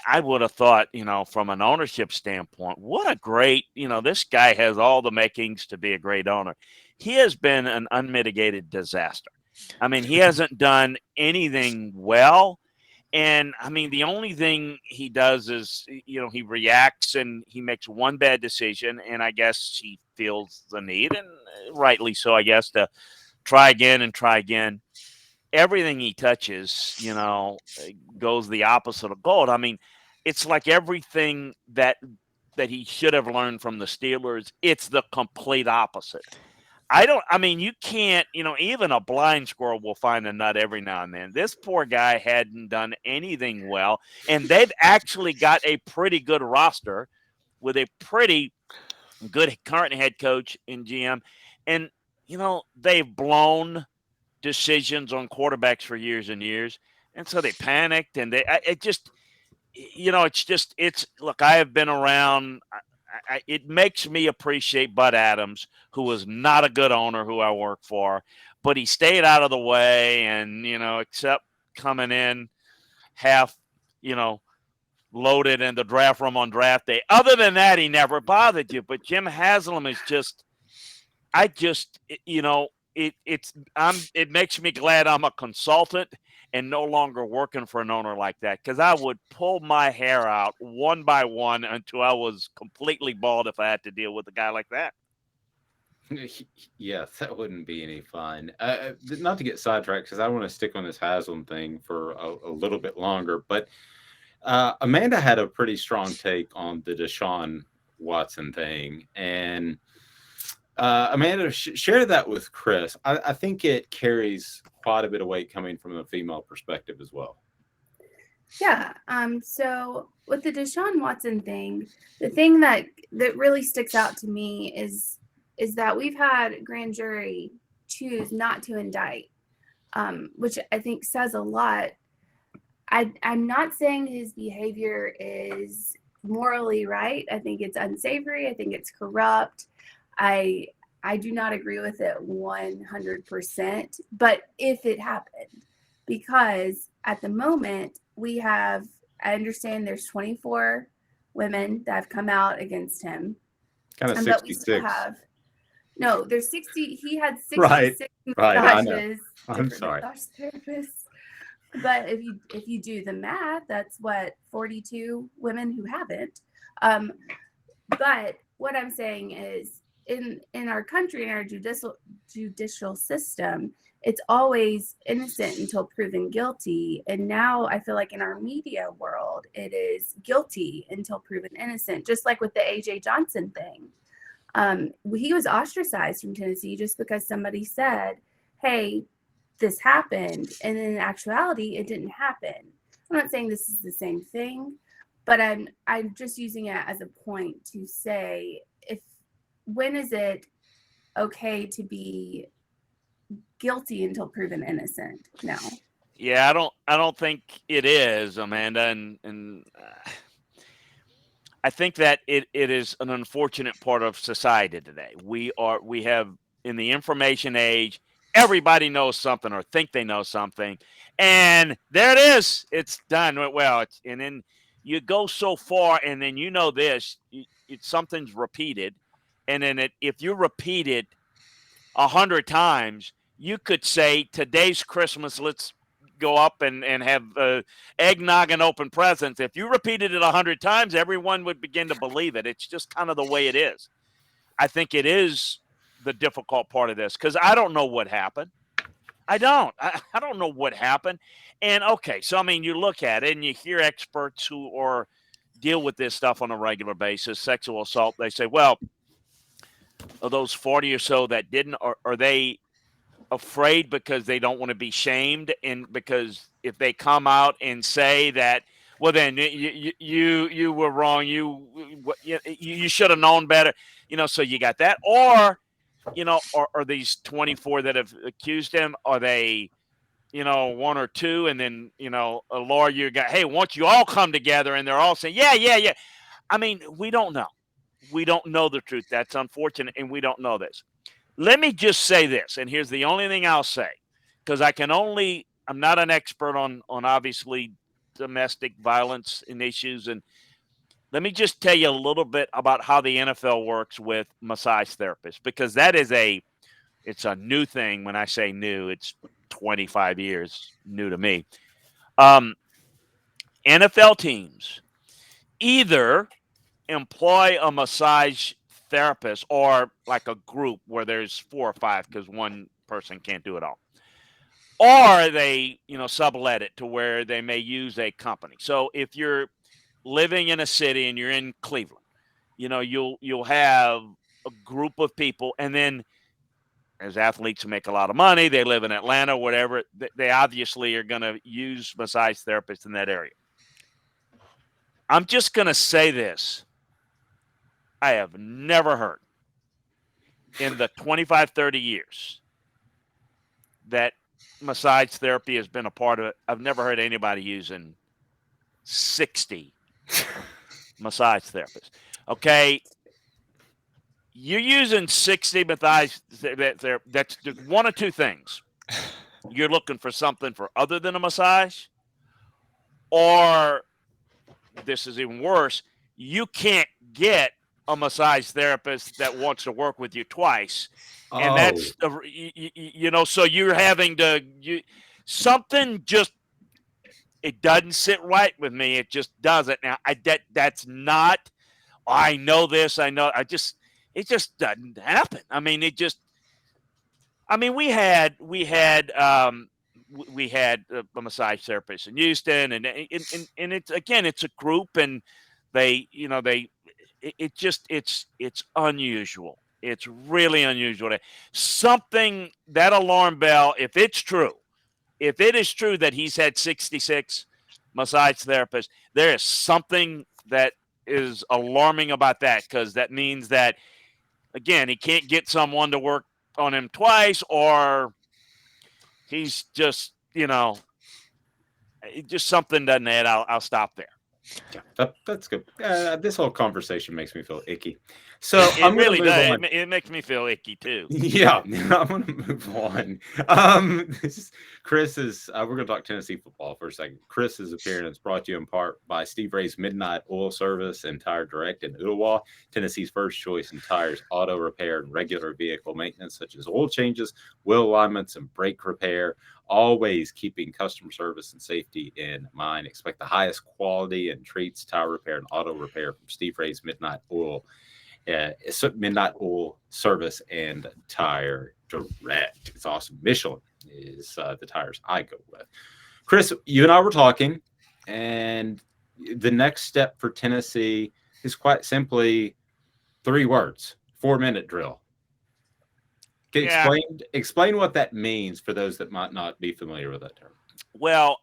I would have thought, from an ownership standpoint, what a great, this guy has all the makings to be a great owner. He has been an unmitigated disaster. I mean, he hasn't done anything well. And I mean, the only thing he does is, he reacts and he makes one bad decision. And I guess he feels the need, and rightly so, I guess, to try again and try again. Everything he touches, goes the opposite of gold. I mean, it's like everything that he should have learned from the Steelers. It's the complete opposite. You can't, even a blind squirrel will find a nut every now and then. This poor guy hadn't done anything well, and they've actually got a pretty good roster with a pretty good current head coach and GM. And, they've blown decisions on quarterbacks for years and years. And so they panicked, and look, I have been around. It makes me appreciate Bud Adams, who was not a good owner who I worked for, but he stayed out of the way and, except coming in half, loaded in the draft room on draft day. Other than that, he never bothered you. But Jim Haslam is it makes me glad I'm a consultant and no longer working for an owner like that, because I would pull my hair out one by one until I was completely bald if I had to deal with a guy like that. Yes, that wouldn't be any fun. Not to get sidetracked, because I want to stick on this Haslam thing for a little bit longer, but Amanda had a pretty strong take on the Deshaun Watson thing, and Amanda, share that with Chris. I think it carries quite a bit of weight coming from a female perspective as well. Yeah. So with the Deshaun Watson thing, the thing that really sticks out to me is that we've had grand jury choose not to indict, which I think says a lot. I'm not saying his behavior is morally right. I think it's unsavory. I think it's corrupt. I do not agree with it 100%, but if it happened, because at the moment I understand there's 24 women that have come out against him. Kind of 66. There's 60. He had 66 right. I know. I'm sorry. Therapists. But if you do the math, that's what 42 women who haven't. But what I'm saying is, in our country, in our judicial system, it's always innocent until proven guilty. And now I feel like in our media world, it is guilty until proven innocent, just like with the A.J. Johnson thing. He was ostracized from Tennessee just because somebody said, hey, this happened. And in actuality, it didn't happen. I'm not saying this is the same thing, but I'm just using it as a point to say, when is it okay to be guilty until proven innocent? No. Yeah, I don't think it is, Amanda, and I think that it is an unfortunate part of society today. We have, in the information age, everybody knows something or think they know something, and there it is. It's done. Well, and then you go so far, and then this, something's repeated, and then if you repeat it 100 times, you could say today's Christmas. Let's go up and have eggnog and open presents. If you repeated it 100 times, everyone would begin to believe it. It's just kind of the way it is. I think it is the difficult part of this because I don't know what happened. I don't know what happened. And okay, so I mean, you look at it and you hear experts who deal with this stuff on a regular basis, sexual assault. They say, well, of those 40 or so that didn't, are they afraid because they don't want to be shamed, and because if they come out and say that, well, then you were wrong, you should have known better, so you got that, or are these 24 that have accused him, are they one or two, and then a lawyer got, hey, once you all come together and they're all saying yeah, I mean, we don't know the truth. That's unfortunate, and we don't know this. Let me just say this, and here's the only thing I'll say, because I'm not an expert on obviously domestic violence and issues, and let me just tell you a little bit about how the NFL works with massage therapists, because it's a new thing. When I say new, it's 25 years new to me. NFL teams either employ a massage therapist or like a group where there's 4 or 5 because one person can't do it all, or they sublet it to where they may use a company. So if you're living in a city and you're in Cleveland, you'll have a group of people, and then as athletes who make a lot of money, they live in Atlanta, whatever, they obviously are going to use massage therapists in that area. I'm just going to say this. I have never heard in the 25, 30 years that massage therapy has been a part of it. I've never heard anybody using 60 massage therapists. Okay. You're using 60 massage therapists. That's one of two things. You're looking for something for other than a massage, or this is even worse. You can't get a massage therapist that wants to work with you twice. And that's, so you're having to, something just, it doesn't sit right with me. It just doesn't. Now, that's not, I know this, it just doesn't happen. I mean, we had a massage therapist in Houston, and it's, again, it's a group, and it's unusual. It's really unusual. Something, that alarm bell, if it is true that he's had 66 massage therapists, there is something that is alarming about that, because that means that, again, he can't get someone to work on him twice, or he's just, just something doesn't add. I'll stop there. Yeah, that's good. This whole conversation makes me feel icky. So it really does. It makes me feel icky too. Yeah, I'm going to move on. Chris is. We're going to talk Tennessee football for a second. Chris's appearance brought to you in part by Steve Ray's Midnight Oil Service and Tire Direct in Ottawa, Tennessee's first choice in tires, auto repair, and regular vehicle maintenance, such as oil changes, wheel alignments, and brake repair. Always keeping customer service and safety in mind. Expect the highest quality and treats, tire repair, and auto repair from Steve Ray's Midnight Oil. Midnight Oil Service and Tire Direct. It's awesome. Michelin is the tires I go with. Chris, you and I were talking, and the next step for Tennessee is quite simply 3 words: 4-minute drill. Explain what that means for those that might not be familiar with that term. Well,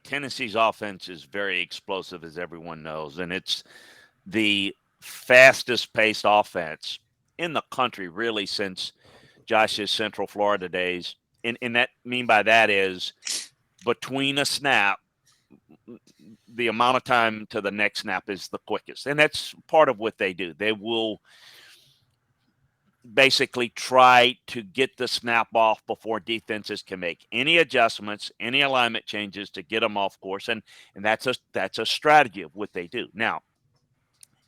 Tennessee's offense is very explosive, as everyone knows, and it's the fastest paced offense in the country, really, since Josh's Central Florida days. And that mean by that is between a snap, the amount of time to the next snap is the quickest. And that's part of what they do. They will basically try to get the snap off before defenses can make any adjustments, any alignment changes to get them off course. And that's a strategy of what they do. Now,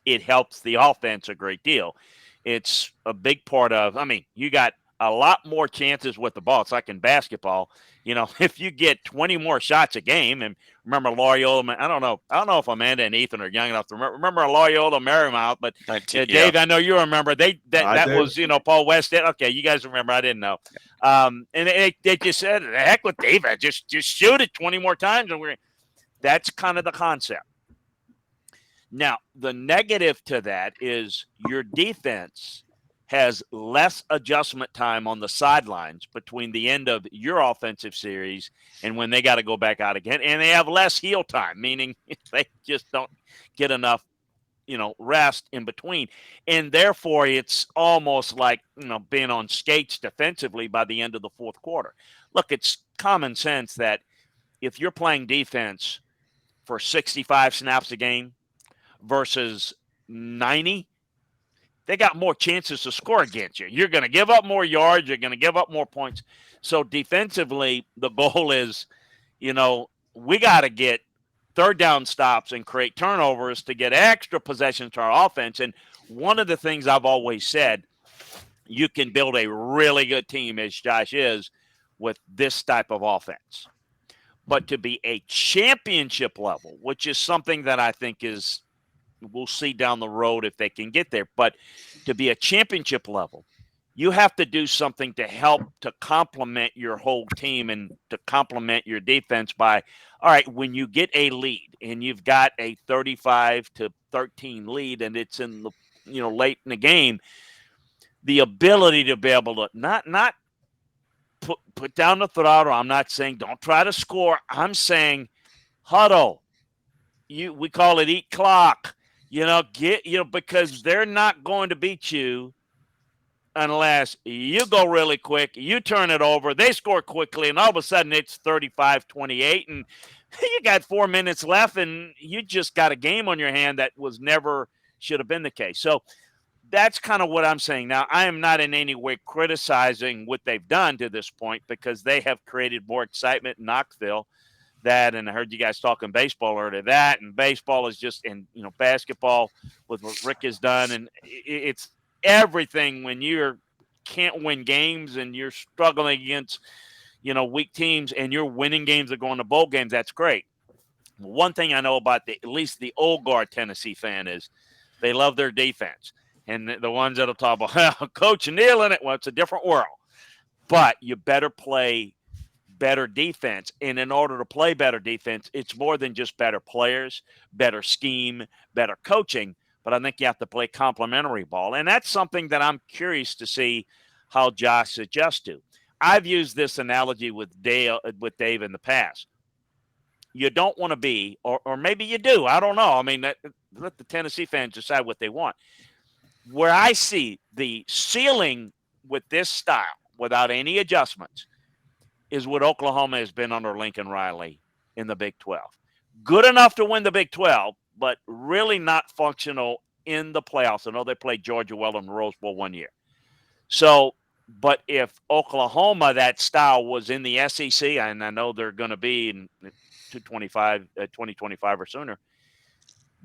it helps the offense a great deal. It's a big part of, you got a lot more chances with the ball. It's like in basketball. If you get 20 more shots a game, and remember Loyola, I don't know if Amanda and Ethan are young enough to remember Loyola Marymount, but Dave, I know you remember. That was, Paul West. Okay, you guys remember. I didn't know. And they just said, the heck with David, just shoot it 20 more times. And that's kind of the concept. Now, the negative to that is your defense has less adjustment time on the sidelines between the end of your offensive series and when they got to go back out again. And they have less heel time, meaning they just don't get enough, rest in between. And therefore, it's almost like, being on skates defensively by the end of the fourth quarter. Look, it's common sense that if you're playing defense for 65 snaps a game versus 90, they got more chances to score against you. You're going to give up more yards. You're going to give up more points. So defensively, the goal is, we got to get third down stops and create turnovers to get extra possessions to our offense. And one of the things I've always said, you can build a really good team, as Josh is, with this type of offense. But to be a championship level, which is something that I think we'll see down the road if they can get there. But to be a championship level, you have to do something to help to complement your whole team and to complement your defense by, all right, when you get a lead and you've got a 35-13 lead and it's in the, late in the game, the ability to be able to not put down the throttle. I'm not saying don't try to score. I'm saying huddle. We call it eat clock. Because they're not going to beat you unless you go really quick, you turn it over, they score quickly, and all of a sudden it's 35-28, and you got 4 minutes left, and you just got a game on your hand that was never should have been the case. So that's kind of what I'm saying. Now, I am not in any way criticizing what they've done to this point because they have created more excitement in Knoxville. And I heard you guys talking baseball earlier, and baseball is just, and basketball with what Rick has done, and it's everything when you can't win games and you're struggling against, weak teams and you're winning games that go into bowl games. That's great. One thing I know about at least the old guard Tennessee fan is they love their defense, and the ones that'll talk about Coach Neal in it. Well, it's a different world, but you better play better defense. And in order to play better defense, it's more than just better players, better scheme, better coaching. But I think you have to play complementary ball. And that's something that I'm curious to see how Josh adjusts to. I've used this analogy with Dave in the past. You don't want to be, or maybe you do. I don't know. Let the Tennessee fans decide what they want. Where I see the ceiling with this style, without any adjustments, is what Oklahoma has been under Lincoln Riley in the Big 12. Good enough to win the Big 12, but really not functional in the playoffs. I know they played Georgia well in the Rose Bowl one year. So, but if Oklahoma, that style, was in the SEC, and I know they're going to be in 2025 or sooner,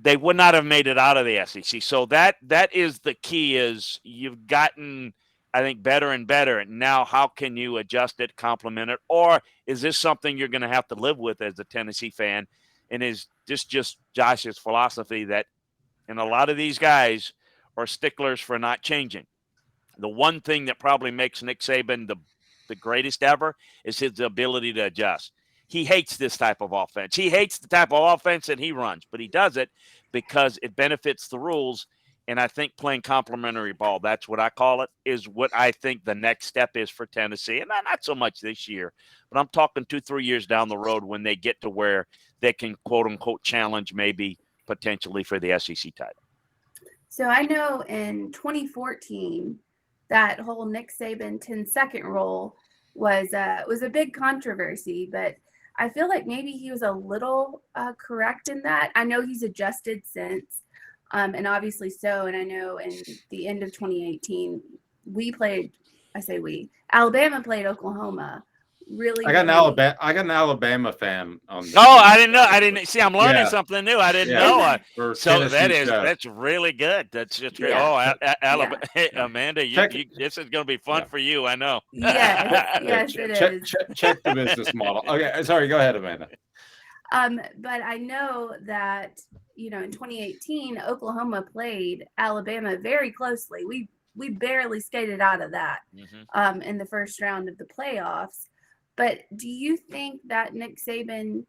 they would not have made it out of the SEC. So that is the key, is you've gotten – I think better and better. Now, how can you adjust it, complement it? Or is this something you're going to have to live with as a Tennessee fan? And is this just Josh's philosophy that, and a lot of these guys are sticklers for not changing. The one thing that probably makes Nick Saban the greatest ever is his ability to adjust. He hates this type of offense. He hates the type of offense that he runs, but he does it because it benefits the rules. And I think playing complementary ball, that's what I call it, is what I think the next step is for Tennessee. And not so much this year, but I'm talking 2-3 years down the road when they get to where they can, quote unquote, challenge maybe potentially for the SEC title. So I know in 2014, that whole Nick Saban 10-second rule was a big controversy, but I feel like maybe he was a little correct in that. I know he's adjusted since. And obviously so. And I know in the end of 2018, Alabama played Oklahoma. Really, I got an Alabama fan on. Oh, I didn't know. I didn't see. I'm learning something new. I didn't know. So that's really good. That's just great. Yeah. Oh, Alabama, hey, Amanda, this is going to be fun for you. I know. Yes, it is. Check the business model. Okay, sorry. Go ahead, Amanda. But I know that in 2018, Oklahoma played Alabama very closely. We barely skated out of that in the first round of the playoffs. But do you think that Nick Saban,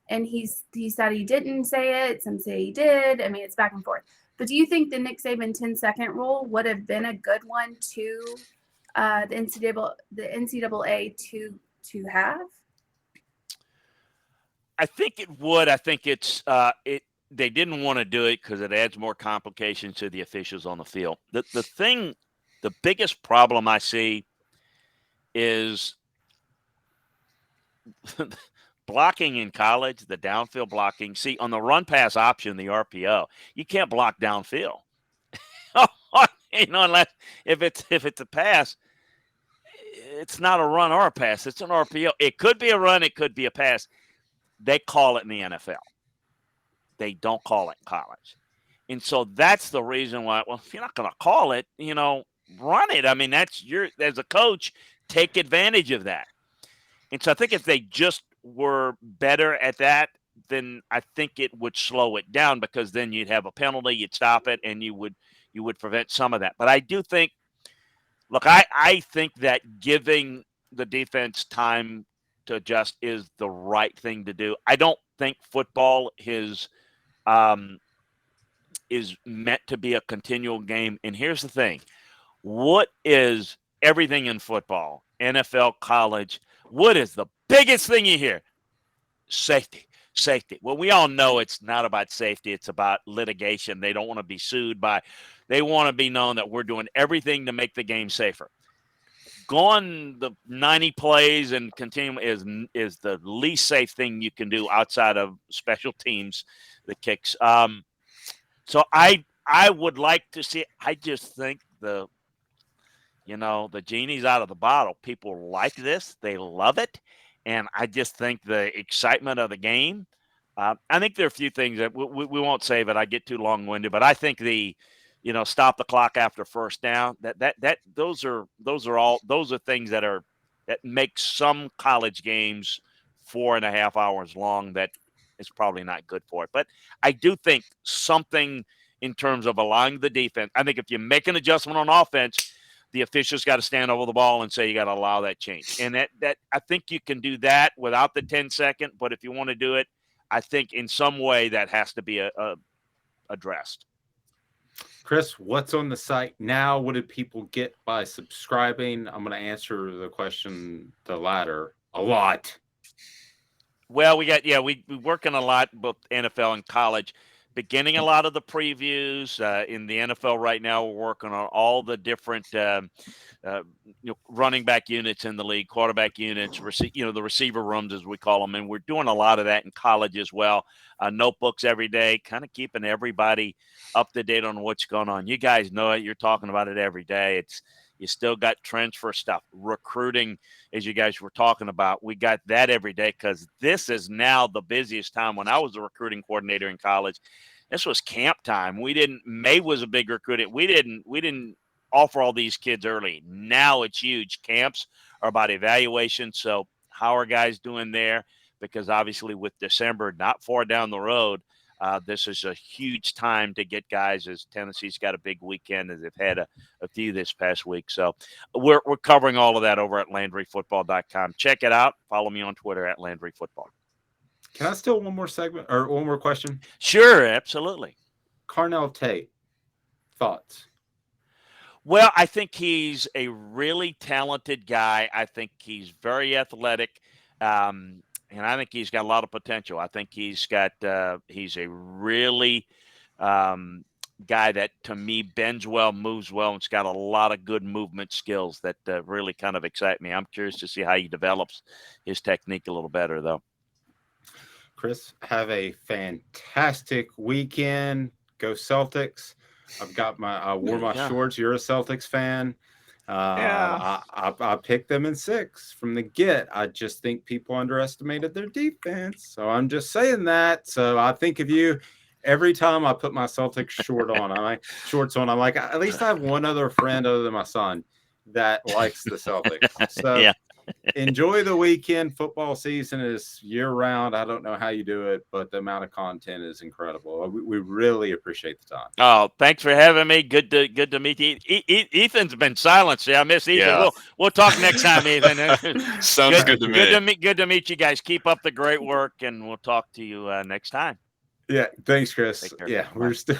and he said he didn't say it, some say he did. I mean, it's back and forth. But do you think the Nick Saban 10-second rule would have been a good one to the NCAA to have? I think it would. I think it's they didn't want to do it because it adds more complications to the officials on the field. The biggest problem I see is blocking in college, the downfield blocking. See, on the run pass option, the RPO, you can't block downfield. Unless if it's a pass, it's not a run or a pass. It's an RPO. It could be a run. It could be a pass. They call it in the NFL. They don't call it in college. And so that's the reason why, well, if you're not going to call it, run it. I mean, that's as a coach, take advantage of that. And so I think if they just were better at that, then I think it would slow it down, because then you'd have a penalty, you'd stop it, and you would prevent some of that. But I do think, look, I think that giving the defense time to adjust is the right thing to do. I don't think football is meant to be a continual game. And here's the thing. What is everything in football, NFL, college, what is the biggest thing you hear? Safety. Well, we all know it's not about safety. It's about litigation. They don't want to be sued they want to be known that we're doing everything to make the game safer. Going the 90 plays and continue is the least safe thing you can do outside of special teams, the kicks. So I would like to see. I just think the genie's out of the bottle. People like this; they love it, and I just think the excitement of the game. I think there are a few things that we won't save it. I get too long-winded, but I think stop the clock after first down. Those are things that make some college games 4.5 hours long. That is probably not good for it. But I do think something in terms of allowing the defense. I think if you make an adjustment on offense, the officials got to stand over the ball and say you got to allow that change. And that I think you can do that without the 10-second. But if you want to do it, I think in some way that has to be addressed. Chris, what's on the site now? What did people get by subscribing? I'm going to answer the question, the latter, a lot. Well, we're working a lot, both NFL and college, beginning a lot of the previews. In the NFL right now, we're working on all the different running back units in the league, quarterback units, the receiver rooms, as we call them. And we're doing a lot of that in college as well. Notebooks every day, kind of keeping everybody up to date on what's going on. You guys know it. You're talking about it every day. You still got transfer stuff, recruiting, as you guys were talking about. We got that every day because this is now the busiest time. When I was a recruiting coordinator in college, this was camp time. May was a big recruiting. We didn't offer all these kids early. Now it's huge. Camps are about evaluation. So how are guys doing there? Because obviously with December not far down the road, this is a huge time to get guys, as Tennessee's got a big weekend, as they've had a few this past week. So we're covering all of that over at LandryFootball.com. Check it out. Follow me on Twitter at LandryFootball. Can I steal one more segment or one more question? Sure, absolutely. Carnell Tate, thoughts? Well, I think he's a really talented guy. I think he's very athletic, and I think he's got a lot of potential. I think he's a really guy that, to me, bends well, moves well, and's got a lot of good movement skills that really kind of excite me. I'm curious to see how he develops his technique a little better, though. Chris, have a fantastic weekend. Go Celtics. I wore my shorts. You're a Celtics fan. I picked them in 6 from the get. I just think people underestimated their defense. So I'm just saying that. So I think of you every time I put my Celtics shorts on. I'm like, at least I have one other friend other than my son that likes the Celtics. So Yeah. Enjoy the weekend. Football season is year round. I don't know how you do it, but the amount of content is incredible. We really appreciate the time. Oh, thanks for having me. Good to meet you. Ethan's been silenced. I miss Ethan. Yeah. We'll talk next time, Ethan. Sounds good to me. Good to meet you guys. Keep up the great work, and we'll talk to you next time. Yeah, thanks, Chris. Yeah, we're still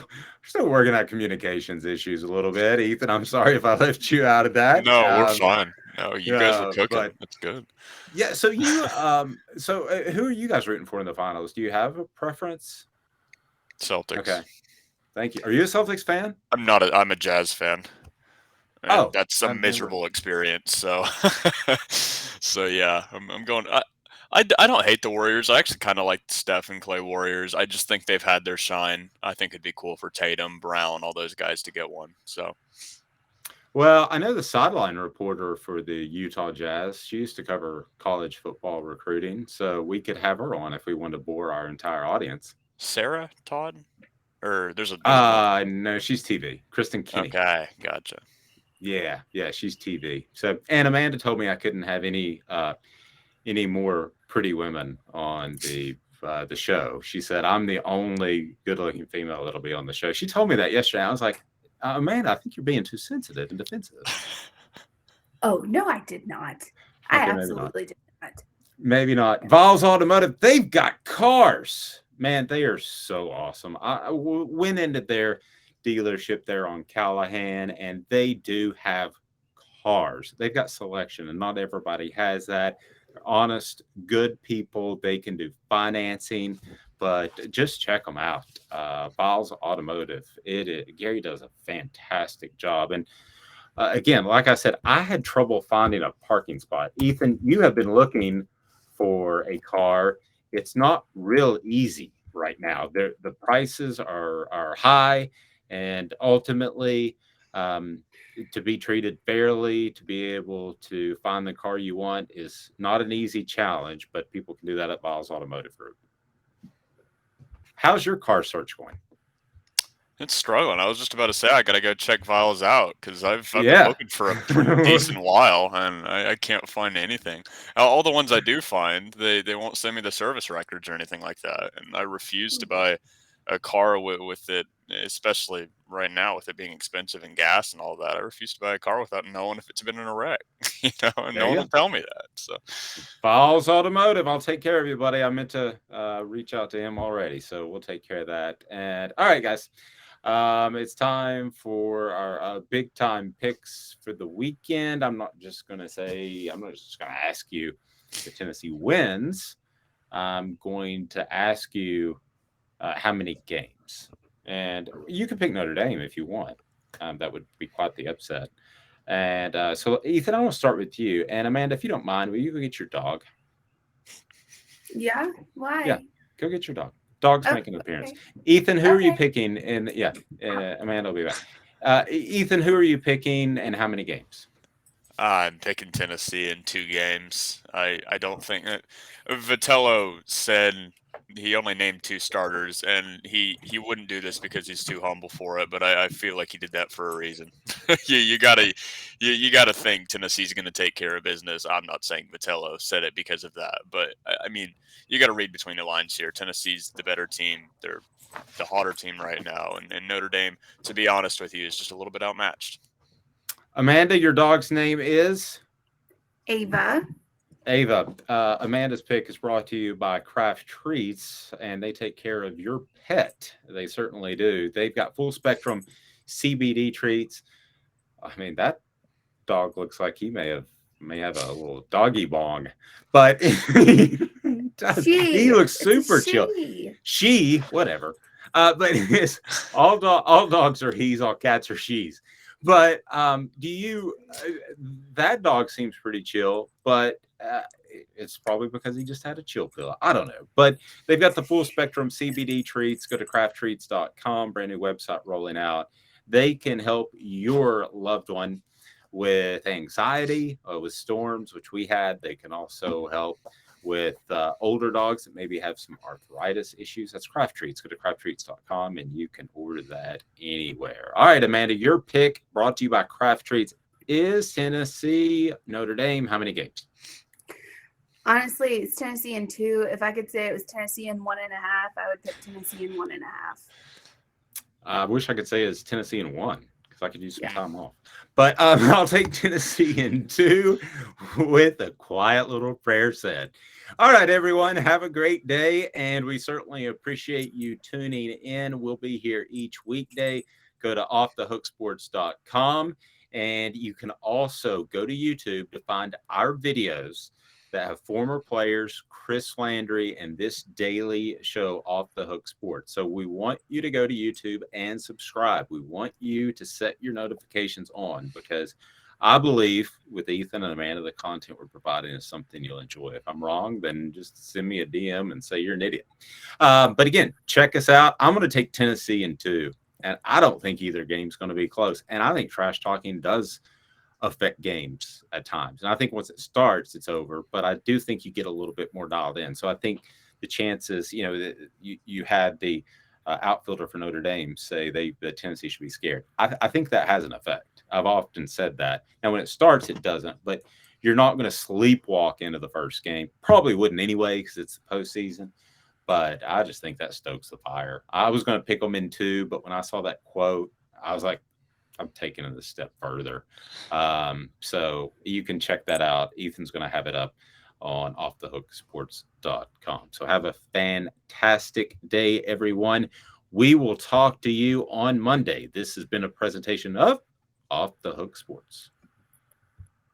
working out communications issues a little bit. Ethan, I'm sorry if I left you out of that. No, we're fine. No, you guys are cooking. That's good. Yeah. So you, who are you guys rooting for in the finals? Do you have a preference? Celtics. Okay. Thank you. Are you a Celtics fan? I'm a Jazz fan. And that's a I'm miserable experience. So, yeah, I'm going. I don't hate the Warriors. I actually kind of like Steph and Clay Warriors. I just think they've had their shine. I think it'd be cool for Tatum, Brown, all those guys to get one. So. Well, I know the sideline reporter for the Utah Jazz. She used to cover college football recruiting, so we could have her on if we wanted to bore our entire audience. Sarah Todd, or there's no, she's TV. Kristen Kinney. Okay, gotcha. Yeah, she's TV. So, and Amanda told me I couldn't have any more pretty women on the show. She said I'm the only good-looking female that'll be on the show. She told me that yesterday. I was like, Amanda, I think you're being too sensitive and defensive. Oh, no, I did not. I absolutely did not. Maybe not. Vols Automotive, they've got cars. Man, they are so awesome. I went into their dealership there on Callahan, and they do have cars. They've got selection, and not everybody has that. They're honest, good people. They can do financing. But just check them out. Vols Automotive. Gary does a fantastic job. And again, like I said, I had trouble finding a parking spot. Ethan, you have been looking for a car. It's not real easy right now. The prices are high, and ultimately, to be treated fairly, to be able to find the car you want is not an easy challenge. But people can do that at Vols Automotive Group. How's your car search going? It's struggling. I was just about to say I got to go check Vols out because I've been looking for a pretty decent while, and I can't find anything. All the ones I do find, they won't send me the service records or anything like that, and I refuse to buy a car with it, especially right now with it being expensive and gas and all that. I refuse to buy a car without knowing if it's been in a wreck, and no one will tell me that. So, Vols Automotive, I'll take care of you, buddy. I meant to reach out to him already, so we'll take care of that. And all right, guys, it's time for our big time picks for the weekend. I'm not just going to ask you if Tennessee wins. I'm going to ask you how many games, and you can pick Notre Dame if you want. That would be quite the upset. And so, Ethan, I want to start with you. And Amanda, if you don't mind, will you go get your dog? Yeah. Why? Yeah, go get your dog. Dog's making an appearance. Okay. Ethan, who are you picking? And Amanda will be back. Ethan, who are you picking, and how many games? I'm picking Tennessee in 2 games. I don't think that Vitello said he only named 2 starters, and he wouldn't do this because he's too humble for it. But I feel like he did that for a reason. you gotta think Tennessee's going to take care of business. I'm not saying Vitello said it because of that, but I mean you got to read between the lines here. Tennessee's the better team. They're the hotter team right now, and Notre Dame, to be honest with you, is just a little bit outmatched. Amanda, your dog's name is Ava. Amanda's pick is brought to you by Craft Treats, and they take care of your pet. They certainly do. They've got full spectrum CBD treats. I mean, that dog looks like he may have a little doggy bong, but he looks super chill. She, whatever. But it's all dogs are he's, all cats are she's. But that dog seems pretty chill, but it's probably because he just had a chill pill. I don't know. But they've got the full spectrum CBD treats. Go to crafttreats.com, brand new website rolling out. They can help your loved one with anxiety, with storms, which we had. They can also help with older dogs that maybe have some arthritis issues. That's Craft Treats. Go to crafttreats.com and you can order that anywhere. All right, Amanda, your pick brought to you by Craft Treats is Tennessee, Notre Dame. How many games? Honestly, it's Tennessee in 2. If I could say it was Tennessee in 1.5, I would pick Tennessee in 1.5. I wish I could say it's Tennessee in 1 because I could use some time off. But I'll take Tennessee in 2 with a quiet little prayer said. All right, everyone, have a great day, and we certainly appreciate you tuning in. We'll be here each weekday. Go to offthehooksports.com, and you can also go to YouTube to find our videos that have former players, Chris Landry, and this daily show, Off the Hook Sports. So we want you to go to YouTube and subscribe. We want you to set your notifications on because I believe with Ethan and Amanda, the content we're providing is something you'll enjoy. If I'm wrong, then just send me a DM and say you're an idiot. But again, check us out. I'm going to take Tennessee in 2, and I don't think either game's going to be close. And I think trash talking does affect games at times. And I think once it starts, it's over. But I do think you get a little bit more dialed in. So I think the chances, you had the outfielder for Notre Dame say that Tennessee should be scared. I think that has an effect. I've often said that. And when it starts, it doesn't. But you're not going to sleepwalk into the first game. Probably wouldn't anyway because it's the postseason. But I just think that stokes the fire. I was going to pick them in 2, but when I saw that quote, I was like, I'm taking it a step further. So you can check that out. Ethan's going to have it up on offthehooksports.com. So have a fantastic day, everyone. We will talk to you on Monday. This has been a presentation of Off the Hook Sports.